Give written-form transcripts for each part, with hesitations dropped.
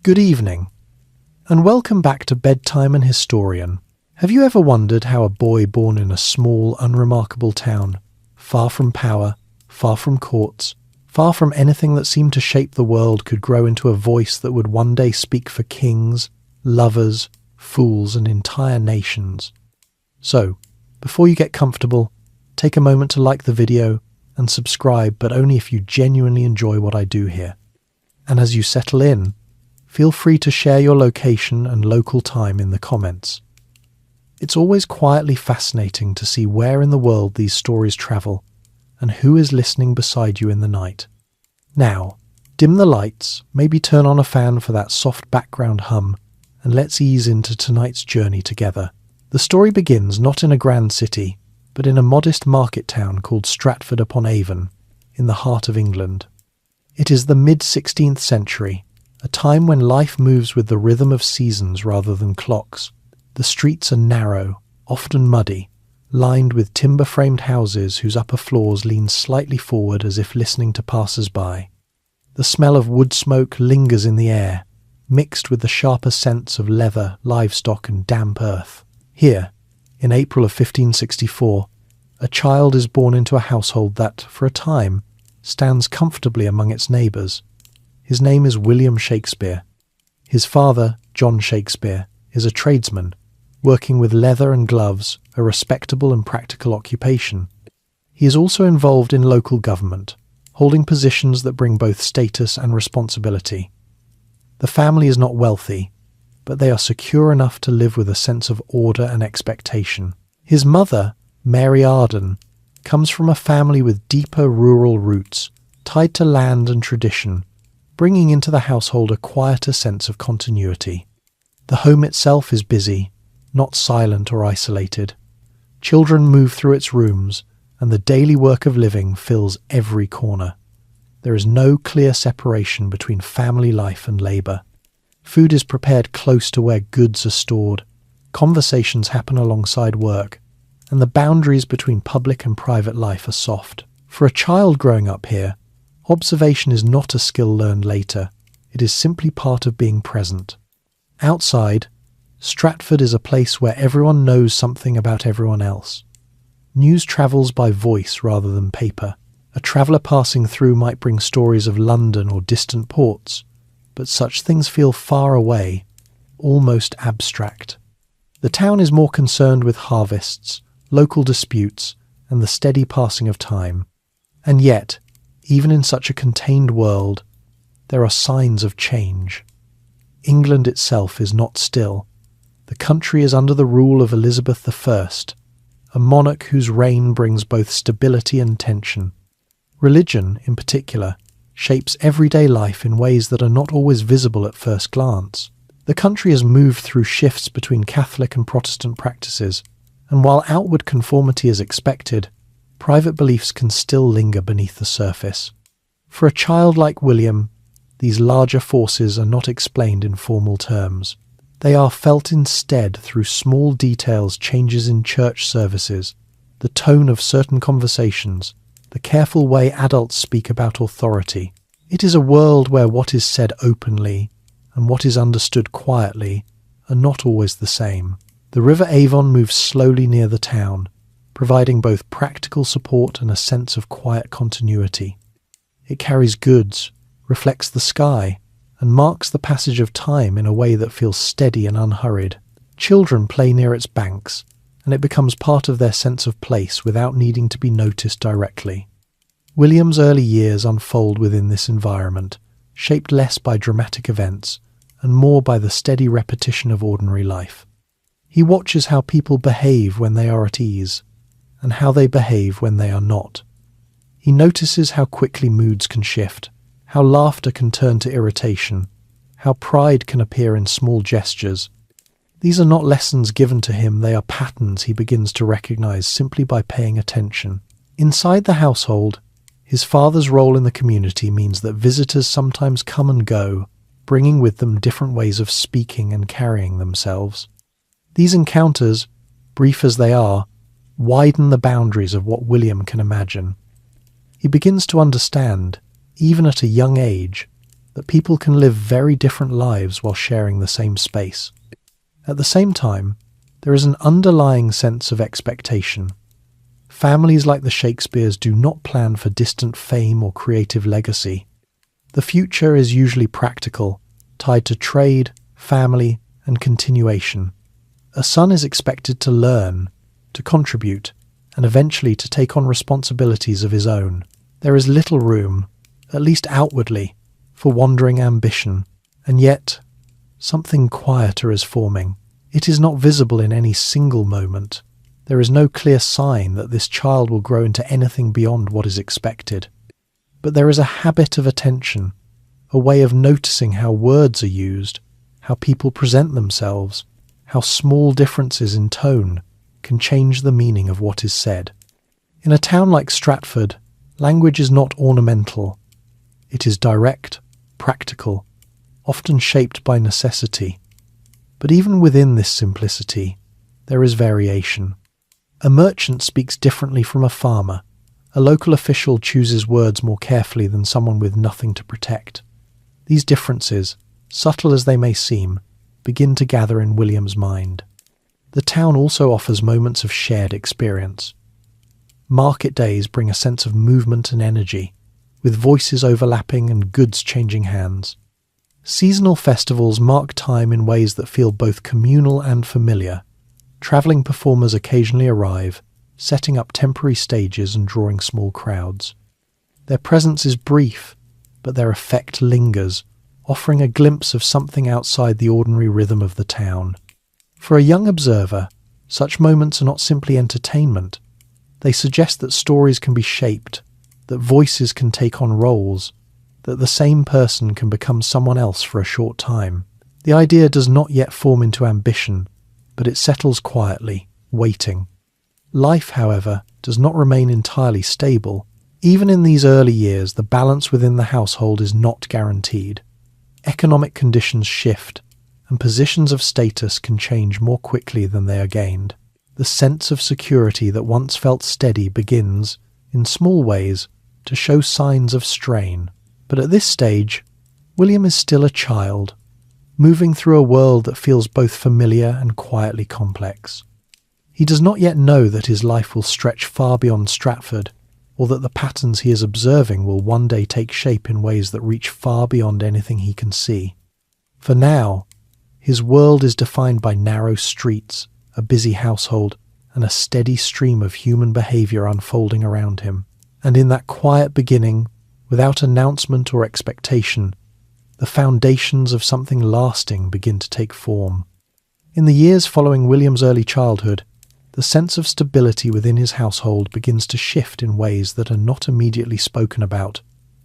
Good evening, and welcome back to Bedtime and Historian. Have you ever wondered how a boy born in a small, unremarkable town, far from power, far from courts, far from anything that seemed to shape the world, could grow into a voice that would one day speak for kings, lovers, fools, and entire nations? So, before you get comfortable, take a moment to like the video and subscribe, but only if you genuinely enjoy what I do here. And as you settle in, feel free to share your location and local time in the comments. It's always quietly fascinating to see where in the world these stories travel and who is listening beside you in the night. Now, dim the lights, maybe turn on a fan for that soft background hum, and let's ease into tonight's journey together. The story begins not in a grand city, but in a modest market town called Stratford-upon-Avon, in the heart of England. It is the mid-16th century, a time when life moves with the rhythm of seasons rather than clocks. The streets are narrow, often muddy, lined with timber-framed houses whose upper floors lean slightly forward as if listening to passers-by. The smell of wood smoke lingers in the air, mixed with the sharper scents of leather, livestock, and damp earth. Here, in April of 1564, a child is born into a household that, for a time, stands comfortably among its neighbours. His name is William Shakespeare. His father, John Shakespeare, is a tradesman, working with leather and gloves, a respectable and practical occupation. He is also involved in local government, holding positions that bring both status and responsibility. The family is not wealthy, but they are secure enough to live with a sense of order and expectation. His mother, Mary Arden, comes from a family with deeper rural roots, tied to land and tradition, bringing into the household a quieter sense of continuity. The home itself is busy, not silent or isolated. Children move through its rooms, and the daily work of living fills every corner. There is no clear separation between family life and labour. Food is prepared close to where goods are stored. Conversations happen alongside work, and the boundaries between public and private life are soft. For a child growing up here, observation is not a skill learned later. It is simply part of being present. Outside, Stratford is a place where everyone knows something about everyone else. News travels by voice rather than paper. A traveller passing through might bring stories of London or distant ports, but such things feel far away, almost abstract. The town is more concerned with harvests, local disputes, and the steady passing of time. And yet, even in such a contained world, there are signs of change. England itself is not still. The country is under the rule of Elizabeth I, a monarch whose reign brings both stability and tension. Religion, in particular, shapes everyday life in ways that are not always visible at first glance. The country has moved through shifts between Catholic and Protestant practices, and while outward conformity is expected, private beliefs can still linger beneath the surface. For a child like William, these larger forces are not explained in formal terms. They are felt instead through small details, changes in church services, the tone of certain conversations, the careful way adults speak about authority. It is a world where what is said openly and what is understood quietly are not always the same. The River Avon moves slowly near the town, providing both practical support and a sense of quiet continuity. It carries goods, reflects the sky, and marks the passage of time in a way that feels steady and unhurried. Children play near its banks, and it becomes part of their sense of place without needing to be noticed directly. William's early years unfold within this environment, shaped less by dramatic events and more by the steady repetition of ordinary life. He watches how people behave when they are at ease, and how they behave when they are not. He notices how quickly moods can shift, how laughter can turn to irritation, how pride can appear in small gestures. These are not lessons given to him, they are patterns he begins to recognize simply by paying attention. Inside the household, his father's role in the community means that visitors sometimes come and go, bringing with them different ways of speaking and carrying themselves. These encounters, brief as they are, widen the boundaries of what William can imagine. He begins to understand, even at a young age, that people can live very different lives while sharing the same space. At the same time, there is an underlying sense of expectation. Families like the Shakespeares do not plan for distant fame or creative legacy. The future is usually practical, tied to trade, family, and continuation. A son is expected to learn, to contribute, and eventually to take on responsibilities of his own. There is little room, at least outwardly, for wandering ambition, and yet something quieter is forming. It is not visible in any single moment. There is no clear sign that this child will grow into anything beyond what is expected. But there is a habit of attention, a way of noticing how words are used, how people present themselves, how small differences in tone can change the meaning of what is said. In a town like Stratford, language is not ornamental. It is direct, practical, often shaped by necessity. But even within this simplicity, there is variation. A merchant speaks differently from a farmer. A local official chooses words more carefully than someone with nothing to protect. These differences, subtle as they may seem, begin to gather in William's mind. The town also offers moments of shared experience. Market days bring a sense of movement and energy, with voices overlapping and goods changing hands. Seasonal festivals mark time in ways that feel both communal and familiar. Travelling performers occasionally arrive, setting up temporary stages and drawing small crowds. Their presence is brief, but their effect lingers, offering a glimpse of something outside the ordinary rhythm of the town. For a young observer, such moments are not simply entertainment. They suggest that stories can be shaped, that voices can take on roles, that the same person can become someone else for a short time. The idea does not yet form into ambition, but it settles quietly, waiting. Life, however, does not remain entirely stable. Even in these early years, the balance within the household is not guaranteed. Economic conditions shift, and positions of status can change more quickly than they are gained. The sense of security that once felt steady begins, in small ways, to show signs of strain. But at this stage, William is still a child, moving through a world that feels both familiar and quietly complex. He does not yet know that his life will stretch far beyond Stratford, or that the patterns he is observing will one day take shape in ways that reach far beyond anything he can see. For now, his world is defined by narrow streets, a busy household, and a steady stream of human behaviour unfolding around him. And in that quiet beginning, without announcement or expectation, the foundations of something lasting begin to take form. In the years following William's early childhood, the sense of stability within his household begins to shift in ways that are not immediately spoken about,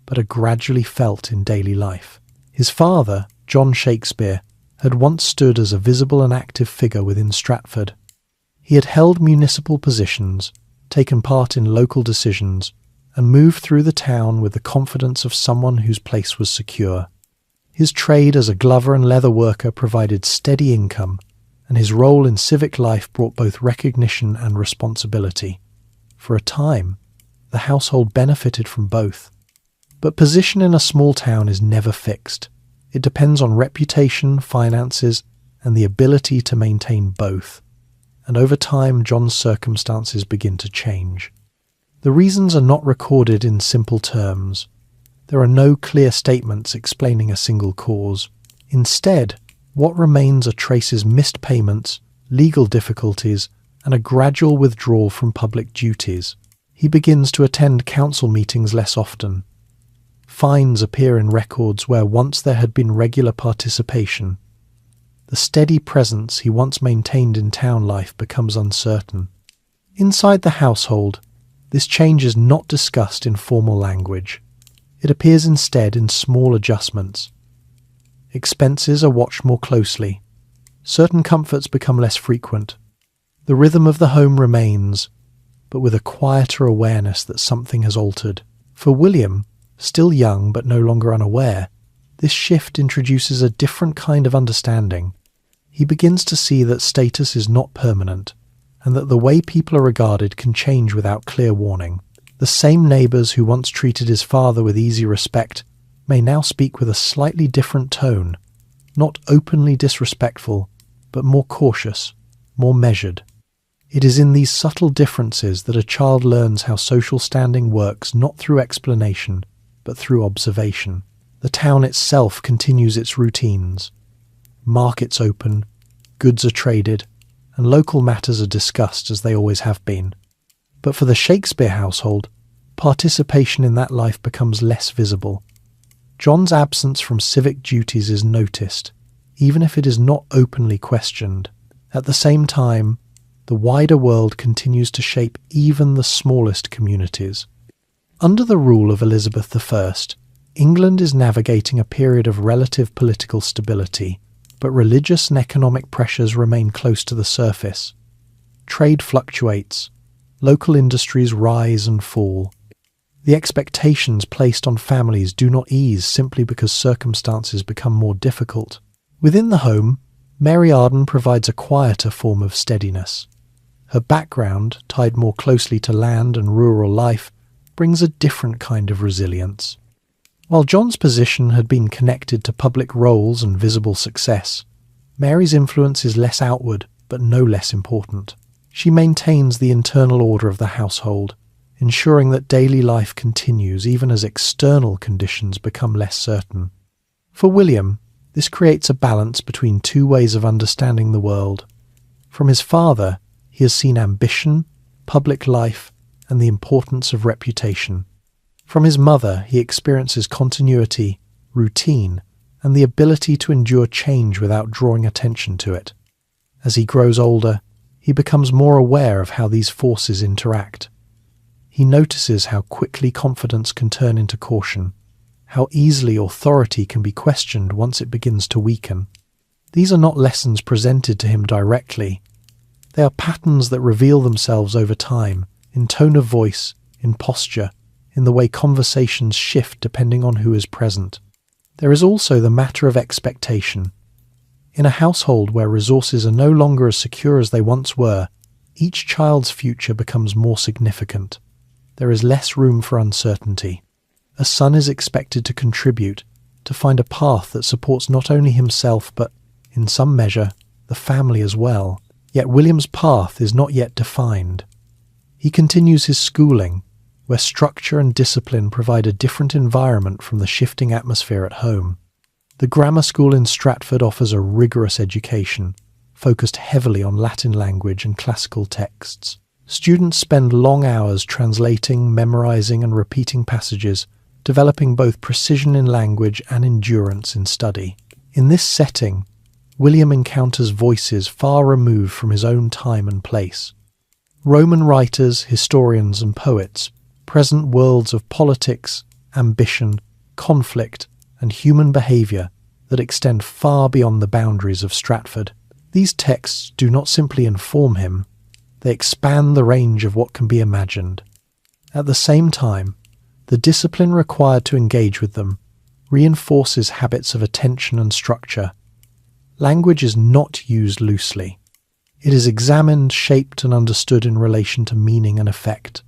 but are gradually felt in daily life. His father, John Shakespeare, had once stood as a visible and active figure within Stratford. He had held municipal positions, taken part in local decisions, and moved through the town with the confidence of someone whose place was secure. His trade as a glover and leather worker provided steady income, and his role in civic life brought both recognition and responsibility. For a time, the household benefited from both. But position in a small town is never fixed. It depends on reputation, finances, and the ability to maintain both. And over time, John's circumstances begin to change. The reasons are not recorded in simple terms. There are no clear statements explaining a single cause. Instead, what remains are traces missed payments, legal difficulties, and a gradual withdrawal from public duties. He begins to attend council meetings less often. Fines appear in records where once there had been regular participation. The steady presence he once maintained in town life becomes uncertain. Inside the household, this change is not discussed in formal language. It appears instead in small adjustments. Expenses are watched more closely. Certain comforts become less frequent. The rhythm of the home remains, but with a quieter awareness that something has altered. For William, still young but no longer unaware, this shift introduces a different kind of understanding. He begins to see that status is not permanent, and that the way people are regarded can change without clear warning. The same neighbours who once treated his father with easy respect may now speak with a slightly different tone, not openly disrespectful, but more cautious, more measured. It is in these subtle differences that a child learns how social standing works, not through explanation, but through observation. The town itself continues its routines. Markets open, goods are traded, and local matters are discussed as they always have been. But for the Shakespeare household, participation in that life becomes less visible. John's absence from civic duties is noticed, even if it is not openly questioned. At the same time, the wider world continues to shape even the smallest communities. Under the rule of Elizabeth I, England is navigating a period of relative political stability, but religious and economic pressures remain close to the surface. Trade fluctuates, local industries rise and fall. The expectations placed on families do not ease simply because circumstances become more difficult. Within the home, Mary Arden provides a quieter form of steadiness. Her background, tied more closely to land and rural life, brings a different kind of resilience. While John's position had been connected to public roles and visible success, Mary's influence is less outward but no less important. She maintains the internal order of the household, ensuring that daily life continues even as external conditions become less certain. For William, this creates a balance between two ways of understanding the world. From his father, he has seen ambition, public life, and the importance of reputation. From his mother, he experiences continuity, routine, and the ability to endure change without drawing attention to it. As he grows older, he becomes more aware of how these forces interact. He notices how quickly confidence can turn into caution, how easily authority can be questioned once it begins to weaken. These are not lessons presented to him directly. They are patterns that reveal themselves over time, in tone of voice, in posture, in the way conversations shift depending on who is present. There is also the matter of expectation. In a household where resources are no longer as secure as they once were, each child's future becomes more significant. There is less room for uncertainty. A son is expected to contribute, to find a path that supports not only himself but, in some measure, the family as well. Yet William's path is not yet defined. He continues his schooling, where structure and discipline provide a different environment from the shifting atmosphere at home. The grammar school in Stratford offers a rigorous education, focused heavily on Latin language and classical texts. Students spend long hours translating, memorizing, and repeating passages, developing both precision in language and endurance in study. In this setting, William encounters voices far removed from his own time and place. Roman writers, historians, and poets present worlds of politics, ambition, conflict, and human behaviour that extend far beyond the boundaries of Stratford. These texts do not simply inform him, they expand the range of what can be imagined. At the same time, the discipline required to engage with them reinforces habits of attention and structure. Language is not used loosely. It is examined, shaped, and understood in relation to meaning and effect.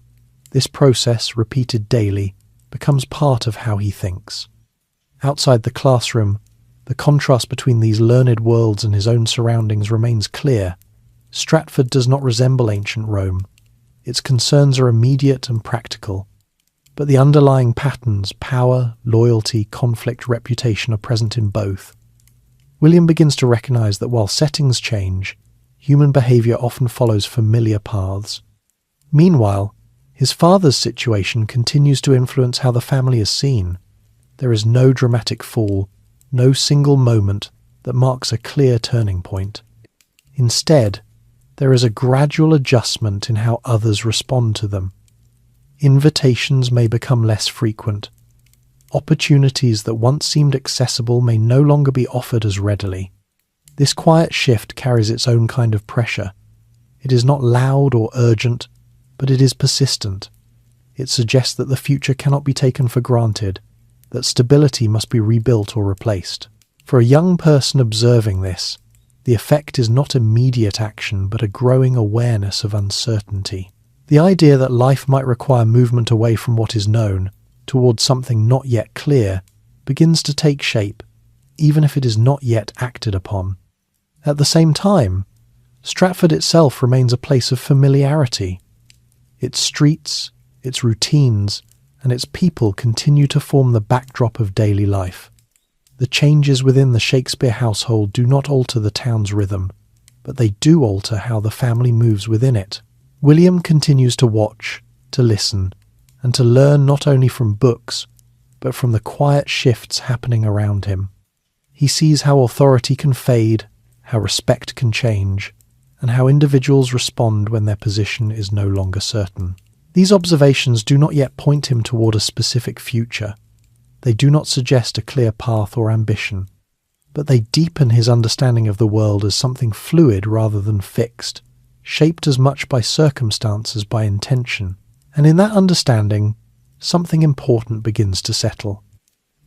This process, repeated daily, becomes part of how he thinks. Outside the classroom, the contrast between these learned worlds and his own surroundings remains clear. Stratford does not resemble ancient Rome. Its concerns are immediate and practical, but the underlying patterns, power, loyalty, conflict, reputation are present in both. William begins to recognize that while settings change, human behavior often follows familiar paths. Meanwhile, his father's situation continues to influence how the family is seen. There is no dramatic fall, no single moment that marks a clear turning point. Instead, there is a gradual adjustment in how others respond to them. Invitations may become less frequent. Opportunities that once seemed accessible may no longer be offered as readily. This quiet shift carries its own kind of pressure. It is not loud or urgent, but it is persistent. It suggests that the future cannot be taken for granted, that stability must be rebuilt or replaced. For a young person observing this, the effect is not immediate action but a growing awareness of uncertainty. The idea that life might require movement away from what is known, towards something not yet clear, begins to take shape, even if it is not yet acted upon. At the same time, Stratford itself remains a place of familiarity. Its streets, its routines, and its people continue to form the backdrop of daily life. The changes within the Shakespeare household do not alter the town's rhythm, but they do alter how the family moves within it. William continues to watch, to listen, and to learn not only from books, but from the quiet shifts happening around him. He sees how authority can fade, how respect can change, and how individuals respond when their position is no longer certain. These observations do not yet point him toward a specific future. They do not suggest a clear path or ambition, but they deepen his understanding of the world as something fluid rather than fixed, shaped as much by circumstance as by intention. And in that understanding, something important begins to settle.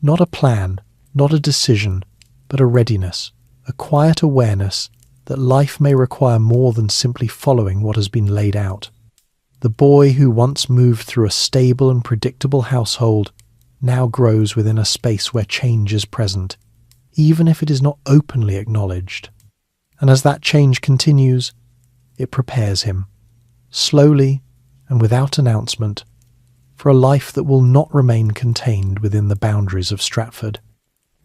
Not a plan, not a decision, but a readiness, a quiet awareness that life may require more than simply following what has been laid out. The boy who once moved through a stable and predictable household now grows within a space where change is present, even if it is not openly acknowledged. And as that change continues, it prepares him, slowly and without announcement, for a life that will not remain contained within the boundaries of Stratford.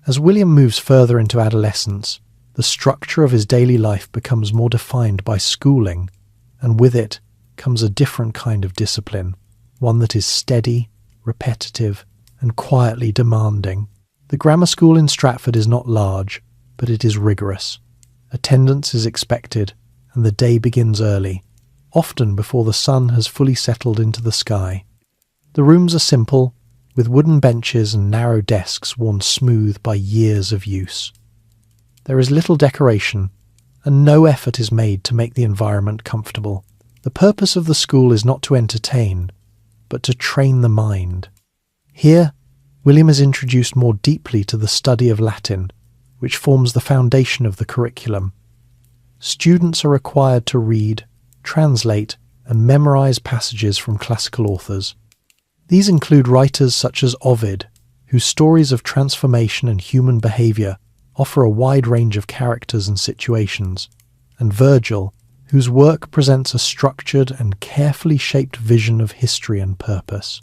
As William moves further into adolescence, the structure of his daily life becomes more defined by schooling, and with it comes a different kind of discipline, one that is steady, repetitive, and quietly demanding. The grammar school in Stratford is not large, but it is rigorous. Attendance is expected, and the day begins early, often before the sun has fully settled into the sky. The rooms are simple, with wooden benches and narrow desks worn smooth by years of use. There is little decoration, and no effort is made to make the environment comfortable. The purpose of the school is not to entertain, but to train the mind. Here, William is introduced more deeply to the study of Latin, which forms the foundation of the curriculum. Students are required to read, translate, and memorize passages from classical authors. These include writers such as Ovid, whose stories of transformation and human behavior offer a wide range of characters and situations, and Virgil, whose work presents a structured and carefully shaped vision of history and purpose.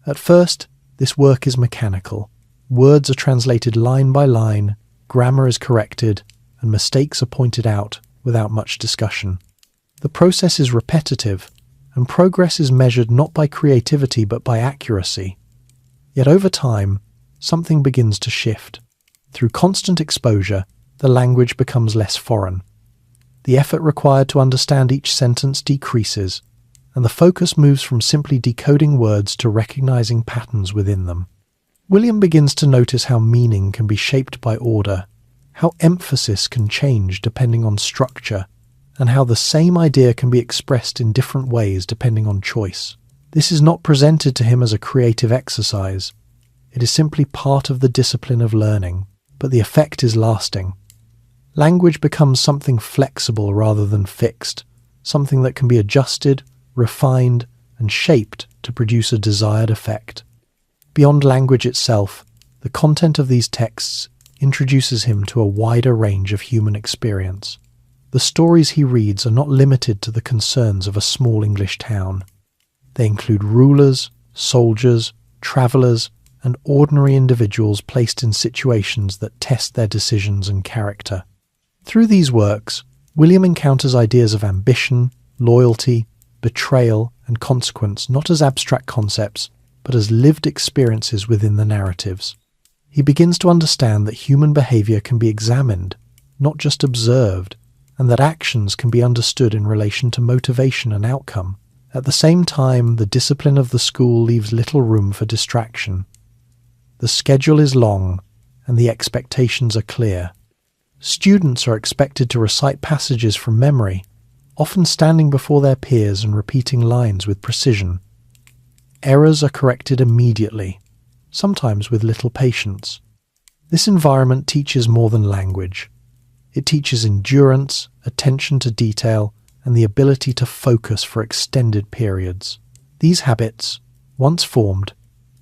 At first, this work is mechanical. Words are translated line by line, grammar is corrected, and mistakes are pointed out without much discussion. The process is repetitive, and progress is measured not by creativity but by accuracy. Yet over time, something begins to shift. Through constant exposure, the language becomes less foreign. The effort required to understand each sentence decreases, and the focus moves from simply decoding words to recognizing patterns within them. William begins to notice how meaning can be shaped by order, how emphasis can change depending on structure, and how the same idea can be expressed in different ways depending on choice. This is not presented to him as a creative exercise. It is simply part of the discipline of learning, but the effect is lasting. Language becomes something flexible rather than fixed, something that can be adjusted, refined, and shaped to produce a desired effect. Beyond language itself, the content of these texts introduces him to a wider range of human experience. The stories he reads are not limited to the concerns of a small English town. They include rulers, soldiers, travellers, and ordinary individuals placed in situations that test their decisions and character. Through these works, William encounters ideas of ambition, loyalty, betrayal, and consequence not as abstract concepts, but as lived experiences within the narratives. He begins to understand that human behaviour can be examined, not just observed, and that actions can be understood in relation to motivation and outcome. At the same time, the discipline of the school leaves little room for distraction. The schedule is long, and the expectations are clear. Students are expected to recite passages from memory, often standing before their peers and repeating lines with precision. Errors are corrected immediately, sometimes with little patience. This environment teaches more than language. It teaches endurance, attention to detail, and the ability to focus for extended periods. These habits, once formed,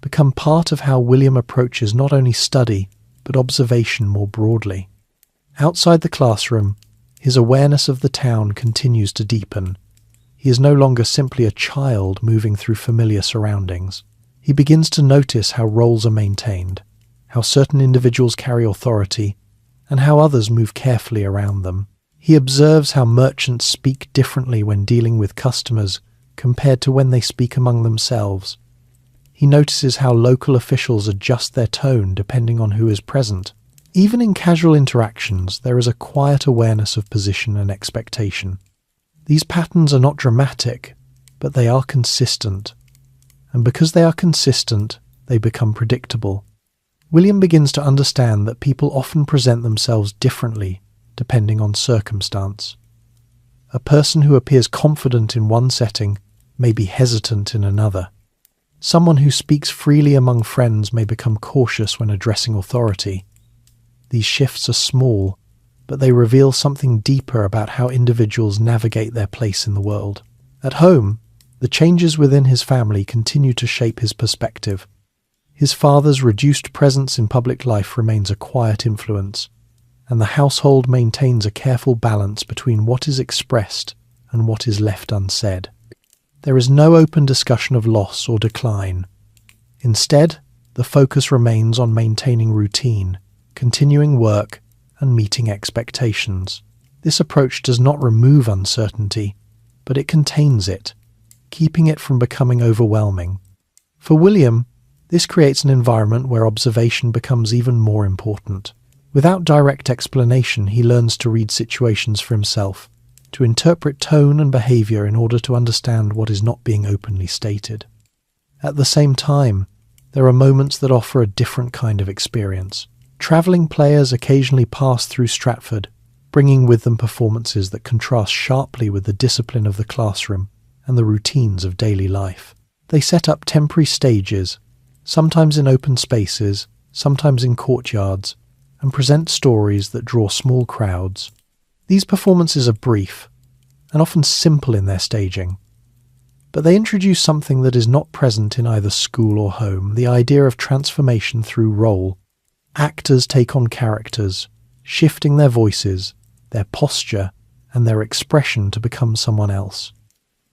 become part of how William approaches not only study, but observation more broadly. Outside the classroom, his awareness of the town continues to deepen. He is no longer simply a child moving through familiar surroundings. He begins to notice how roles are maintained, how certain individuals carry authority, and how others move carefully around them. He observes how merchants speak differently when dealing with customers compared to when they speak among themselves. He notices how local officials adjust their tone depending on who is present. Even in casual interactions, there is a quiet awareness of position and expectation. These patterns are not dramatic, but they are consistent. And because they are consistent, they become predictable. William begins to understand that people often present themselves differently depending on circumstance. A person who appears confident in one setting may be hesitant in another. Someone who speaks freely among friends may become cautious when addressing authority. These shifts are small, but they reveal something deeper about how individuals navigate their place in the world. At home, the changes within his family continue to shape his perspective. His father's reduced presence in public life remains a quiet influence, and the household maintains a careful balance between what is expressed and what is left unsaid. There is no open discussion of loss or decline. Instead, the focus remains on maintaining routine, continuing work, and meeting expectations. This approach does not remove uncertainty, but it contains it, keeping it from becoming overwhelming. For William, this creates an environment where observation becomes even more important. Without direct explanation, he learns to read situations for himself, to interpret tone and behavior in order to understand what is not being openly stated. At the same time, there are moments that offer a different kind of experience. Travelling players occasionally pass through Stratford, bringing with them performances that contrast sharply with the discipline of the classroom and the routines of daily life. They set up temporary stages, sometimes in open spaces, sometimes in courtyards, and present stories that draw small crowds. These performances are brief and often simple in their staging, but they introduce something that is not present in either school or home, the idea of transformation through role. Actors take on characters, shifting their voices, their posture, and their expression to become someone else.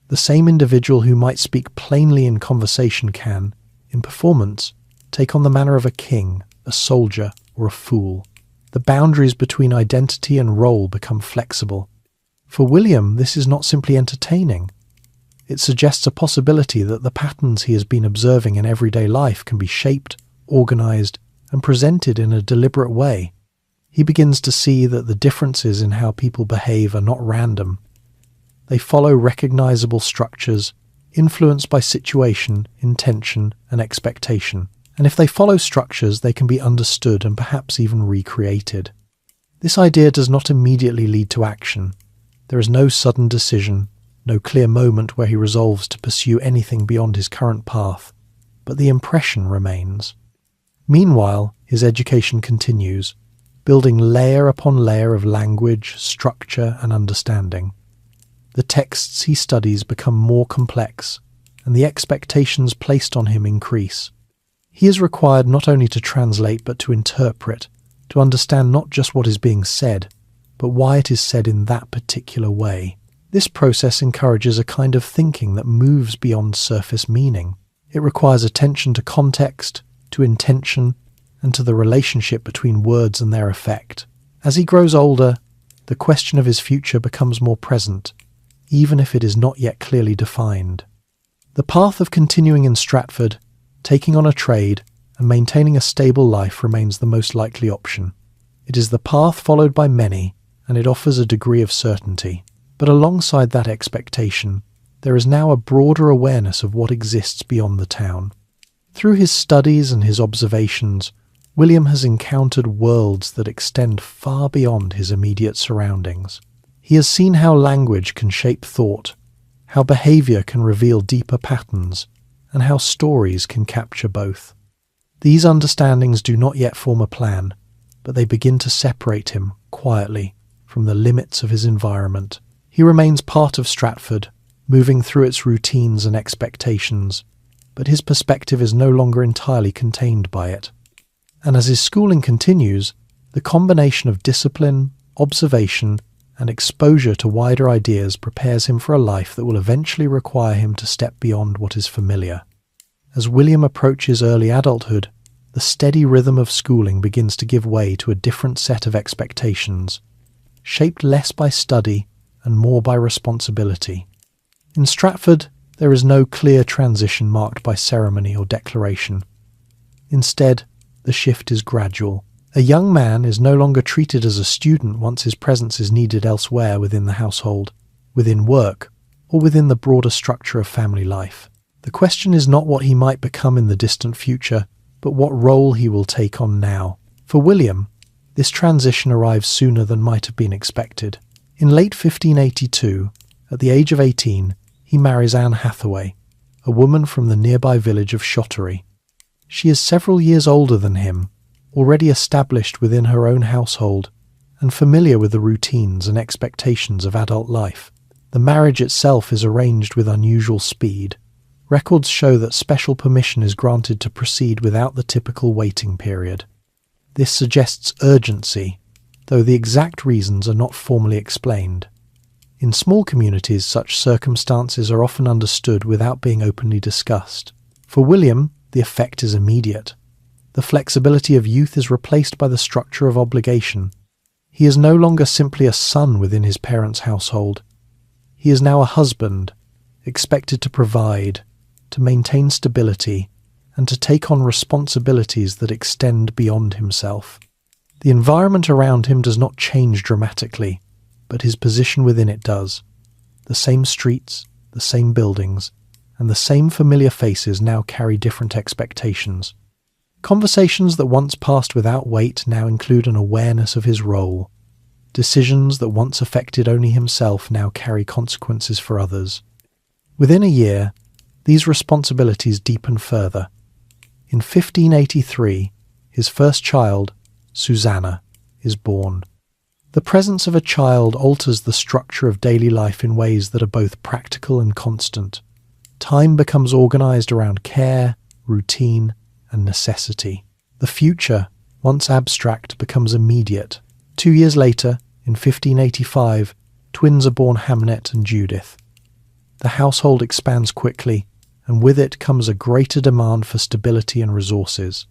The same individual who might speak plainly in conversation can, in performance, take on the manner of a king, a soldier, or a fool. The boundaries between identity and role become flexible. For William, this is not simply entertaining. It suggests a possibility that the patterns he has been observing in everyday life can be shaped, organized, and presented in a deliberate way. He begins to see that the differences in how people behave are not random. They follow recognizable structures, influenced by situation, intention, and expectation. And if they follow structures, they can be understood and perhaps even recreated. This idea does not immediately lead to action. There is no sudden decision, no clear moment where he resolves to pursue anything beyond his current path, but the impression remains. Meanwhile, his education continues, building layer upon layer of language, structure, and understanding. The texts he studies become more complex, and the expectations placed on him increase. He is required not only to translate but to interpret, to understand not just what is being said, but why it is said in that particular way. This process encourages a kind of thinking that moves beyond surface meaning. It requires attention to context, to intention, and to the relationship between words and their effect. As he grows older, the question of his future becomes more present, even if it is not yet clearly defined. The path of continuing in Stratford, taking on a trade, and maintaining a stable life remains the most likely option. It is the path followed by many, and it offers a degree of certainty. But alongside that expectation, there is now a broader awareness of what exists beyond the town. Through his studies and his observations, William has encountered worlds that extend far beyond his immediate surroundings. He has seen how language can shape thought, how behavior can reveal deeper patterns, and how stories can capture both. These understandings do not yet form a plan, but they begin to separate him, quietly, from the limits of his environment. He remains part of Stratford, moving through its routines and expectations, but his perspective is no longer entirely contained by it. And as his schooling continues, the combination of discipline, observation, and exposure to wider ideas prepares him for a life that will eventually require him to step beyond what is familiar. As William approaches early adulthood, the steady rhythm of schooling begins to give way to a different set of expectations, shaped less by study and more by responsibility. In Stratford, there is no clear transition marked by ceremony or declaration. Instead, the shift is gradual. A young man is no longer treated as a student once his presence is needed elsewhere within the household, within work, or within the broader structure of family life. The question is not what he might become in the distant future, but what role he will take on now. For William, this transition arrives sooner than might have been expected. In late 1582, at the age of 18, he marries Anne Hathaway, a woman from the nearby village of Shottery. She is several years older than him, already established within her own household, and familiar with the routines and expectations of adult life. The marriage itself is arranged with unusual speed. Records show that special permission is granted to proceed without the typical waiting period. This suggests urgency, though the exact reasons are not formally explained. In small communities, such circumstances are often understood without being openly discussed. For William, the effect is immediate. The flexibility of youth is replaced by the structure of obligation. He is no longer simply a son within his parents' household. He is now a husband, expected to provide, to maintain stability, and to take on responsibilities that extend beyond himself. The environment around him does not change dramatically, but his position within it does. The same streets, the same buildings, and the same familiar faces now carry different expectations. Conversations that once passed without weight now include an awareness of his role. Decisions that once affected only himself now carry consequences for others. Within a year, these responsibilities deepen further. In 1583, his first child, Susanna, is born. The presence of a child alters the structure of daily life in ways that are both practical and constant. Time becomes organized around care, routine, and necessity. The future, once abstract, becomes immediate. 2 years later, in 1585, twins are born Hamnet and Judith. The household expands quickly, and with it comes a greater demand for stability and resources.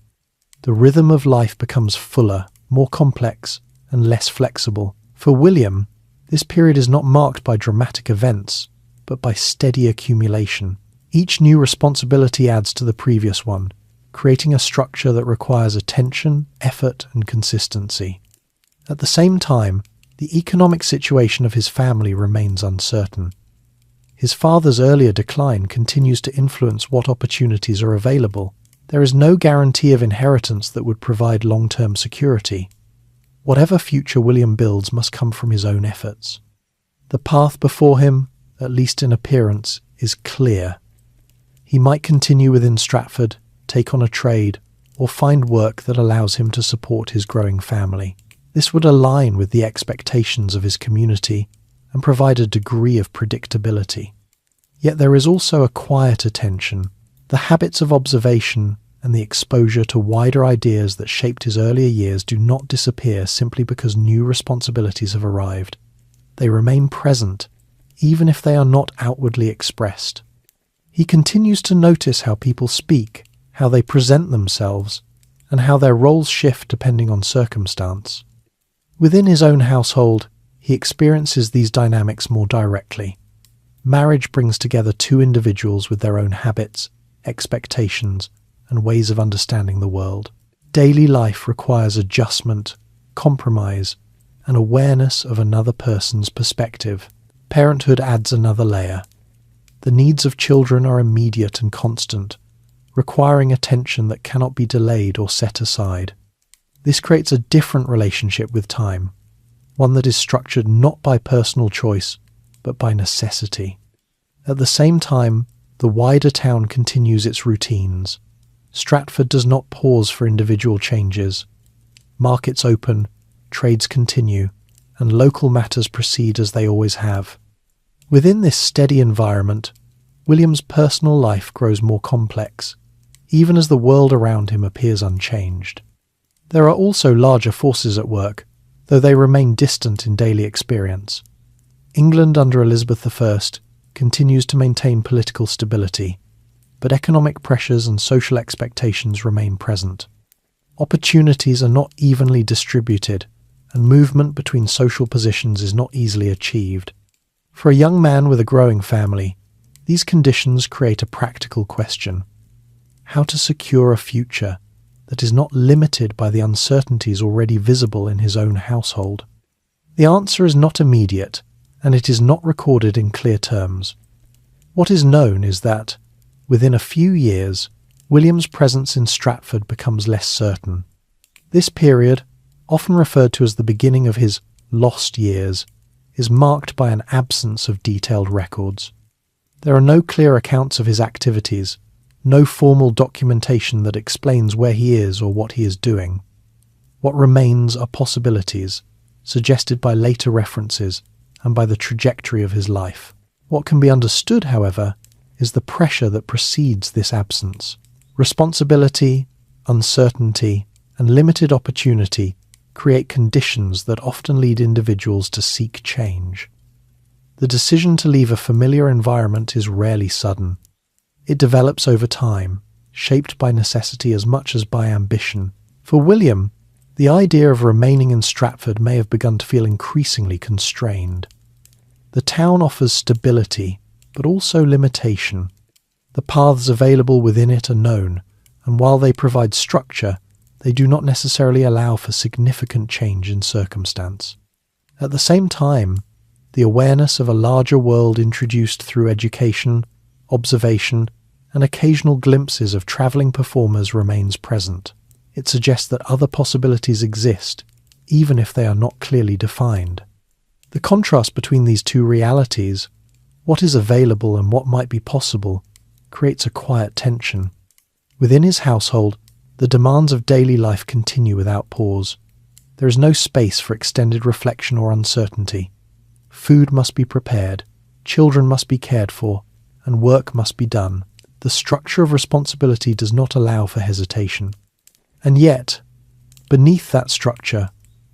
The rhythm of life becomes fuller, more complex, and less flexible. For William, this period is not marked by dramatic events, but by steady accumulation. Each new responsibility adds to the previous one, creating a structure that requires attention, effort, and consistency. At the same time, the economic situation of his family remains uncertain. His father's earlier decline continues to influence what opportunities are available. There is no guarantee of inheritance that would provide long-term security. Whatever future William builds must come from his own efforts. The path before him, at least in appearance, is clear. He might continue within Stratford, take on a trade, or find work that allows him to support his growing family. This would align with the expectations of his community and provide a degree of predictability. Yet there is also a quieter tension. The habits of observation and the exposure to wider ideas that shaped his earlier years do not disappear simply because new responsibilities have arrived. They remain present, even if they are not outwardly expressed. He continues to notice how people speak, how they present themselves, and how their roles shift depending on circumstance. Within his own household, he experiences these dynamics more directly. Marriage brings together two individuals with their own habits, expectations, and ways of understanding the world. Daily life requires adjustment, compromise, and awareness of another person's perspective. Parenthood adds another layer. The needs of children are immediate and constant, requiring attention that cannot be delayed or set aside. This creates a different relationship with time, one that is structured not by personal choice, but by necessity. At the same time, the wider town continues its routines. Stratford does not pause for individual changes. Markets open, trades continue, and local matters proceed as they always have. Within this steady environment, William's personal life grows more complex, even as the world around him appears unchanged. There are also larger forces at work, though they remain distant in daily experience. England under Elizabeth I continues to maintain political stability, but economic pressures and social expectations remain present. Opportunities are not evenly distributed, and movement between social positions is not easily achieved. For a young man with a growing family, these conditions create a practical question: how to secure a future that is not limited by the uncertainties already visible in his own household. The answer is not immediate, and it is not recorded in clear terms. What is known is that, within a few years, William's presence in Stratford becomes less certain. This period, often referred to as the beginning of his lost years, is marked by an absence of detailed records. There are no clear accounts of his activities, no formal documentation that explains where he is or what he is doing. What remains are possibilities, suggested by later references and by the trajectory of his life. What can be understood, however, is the pressure that precedes this absence. Responsibility, uncertainty, and limited opportunity create conditions that often lead individuals to seek change. The decision to leave a familiar environment is rarely sudden. It develops over time, shaped by necessity as much as by ambition. For William, the idea of remaining in Stratford may have begun to feel increasingly constrained. The town offers stability, but also limitation. The paths available within it are known, and while they provide structure, they do not necessarily allow for significant change in circumstance. At the same time, the awareness of a larger world introduced through education, observation, and occasional glimpses of travelling performers remains present. It suggests that other possibilities exist, even if they are not clearly defined. The contrast between these two realities, what is available and what might be possible, creates a quiet tension. Within his household, the demands of daily life continue without pause. There is no space for extended reflection or uncertainty. Food must be prepared, children must be cared for, and work must be done. The structure of responsibility does not allow for hesitation. And yet, beneath that structure,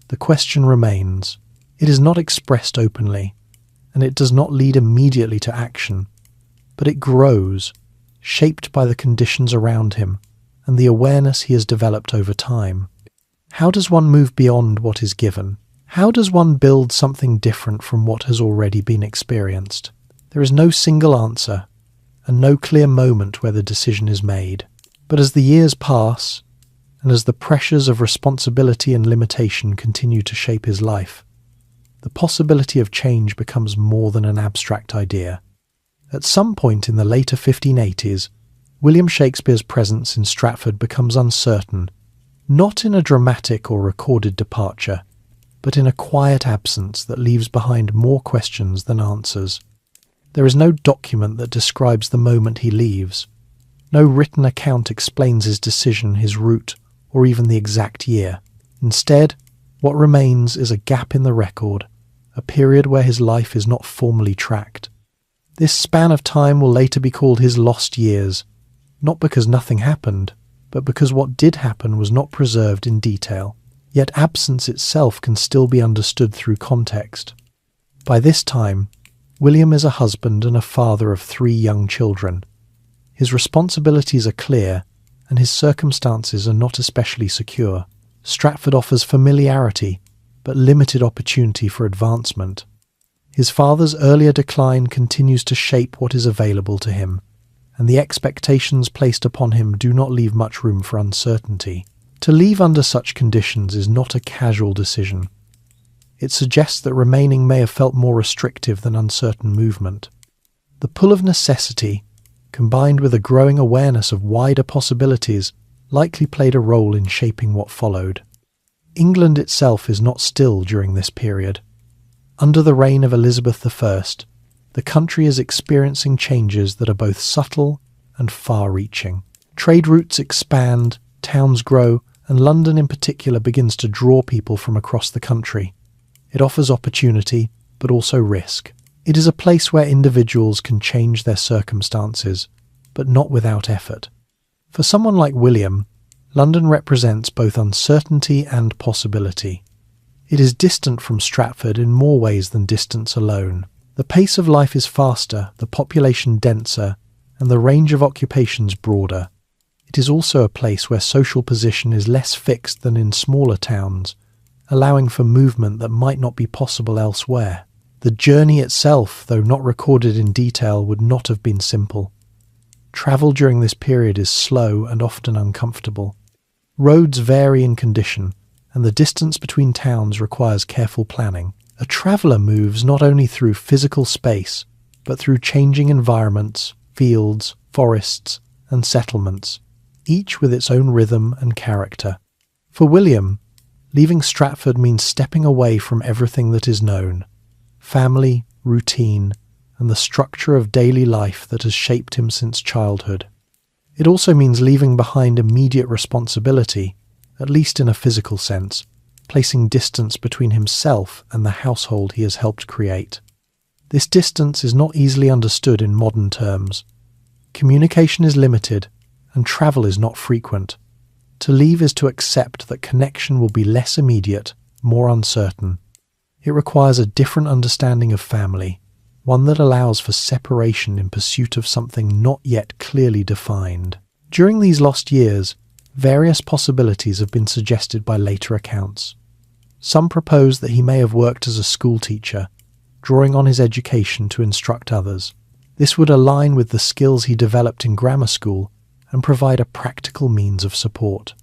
the question remains. It is not expressed openly, and it does not lead immediately to action, but it grows, shaped by the conditions around him and the awareness he has developed over time. How does one move beyond what is given? How does one build something different from what has already been experienced? There is no single answer, and no clear moment where the decision is made. But as the years pass, and as the pressures of responsibility and limitation continue to shape his life, the possibility of change becomes more than an abstract idea. At some point in the later 1580s, William Shakespeare's presence in Stratford becomes uncertain, not in a dramatic or recorded departure, but in a quiet absence that leaves behind more questions than answers. There is no document that describes the moment he leaves. No written account explains his decision, his route, or even the exact year. Instead, what remains is a gap in the record, a period where his life is not formally tracked. This span of time will later be called his lost years, not because nothing happened, but because what did happen was not preserved in detail. Yet absence itself can still be understood through context. By this time, William is a husband and a father of 3 young children. His responsibilities are clear, and his circumstances are not especially secure. Stratford offers familiarity, but limited opportunity for advancement. His father's earlier decline continues to shape what is available to him, and the expectations placed upon him do not leave much room for uncertainty. To leave under such conditions is not a casual decision. It suggests that remaining may have felt more restrictive than uncertain movement. The pull of necessity, combined with a growing awareness of wider possibilities, likely played a role in shaping what followed. England itself is not still during this period. Under the reign of Elizabeth I, the country is experiencing changes that are both subtle and far-reaching. Trade routes expand, towns grow, and London in particular begins to draw people from across the country. It offers opportunity, but also risk. It is a place where individuals can change their circumstances, but not without effort. For someone like William, London represents both uncertainty and possibility. It is distant from Stratford in more ways than distance alone. The pace of life is faster, the population denser, and the range of occupations broader. It is also a place where social position is less fixed than in smaller towns, allowing for movement that might not be possible elsewhere. The journey itself, though not recorded in detail, would not have been simple. Travel during this period is slow and often uncomfortable. Roads vary in condition, and the distance between towns requires careful planning. A traveller moves not only through physical space, but through changing environments, fields, forests, and settlements, each with its own rhythm and character. For William, leaving Stratford means stepping away from everything that is known, family, routine, and the structure of daily life that has shaped him since childhood. It also means leaving behind immediate responsibility, at least in a physical sense, placing distance between himself and the household he has helped create. This distance is not easily understood in modern terms. Communication is limited, and travel is not frequent. To leave is to accept that connection will be less immediate, more uncertain. It requires a different understanding of family, one that allows for separation in pursuit of something not yet clearly defined. During these lost years, various possibilities have been suggested by later accounts. Some propose that he may have worked as a school teacher, drawing on his education to instruct others. This would align with the skills he developed in grammar school and provide a practical means of support.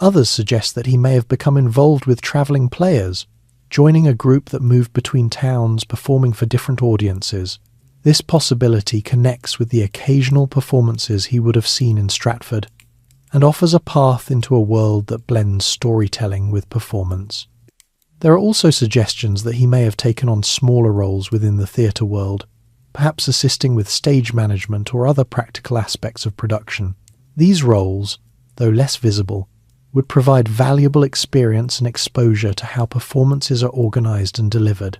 Others suggest that he may have become involved with travelling players, joining a group that moved between towns performing for different audiences. This possibility connects with the occasional performances he would have seen in Stratford and offers a path into a world that blends storytelling with performance. There are also suggestions that he may have taken on smaller roles within the theatre world, perhaps assisting with stage management or other practical aspects of production. These roles, though less visible, would provide valuable experience and exposure to how performances are organised and delivered.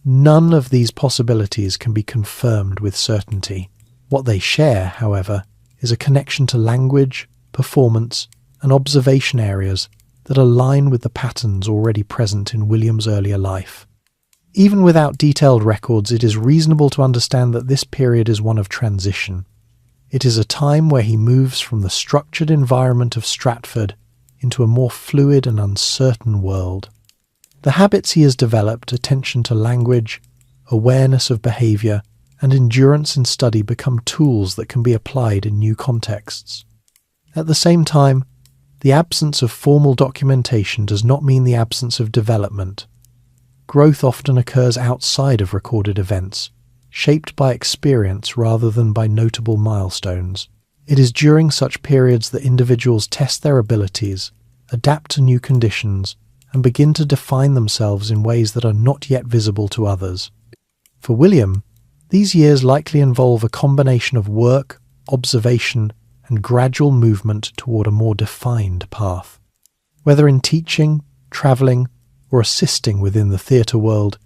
None of these possibilities can be confirmed with certainty. What they share, however, is a connection to language, performance, and observation areas that align with the patterns already present in William's earlier life. Even without detailed records, it is reasonable to understand that this period is one of transition. It is a time where he moves from the structured environment of Stratford into a more fluid and uncertain world. The habits he has developed, attention to language, awareness of behaviour, and endurance in study become tools that can be applied in new contexts. At the same time, the absence of formal documentation does not mean the absence of development. Growth often occurs outside of recorded events, shaped by experience rather than by notable milestones. It is during such periods that individuals test their abilities, adapt to new conditions, and begin to define themselves in ways that are not yet visible to others. For William, these years likely involve a combination of work, observation, and gradual movement toward a more defined path. Whether in teaching, travelling, or assisting within the theatre world,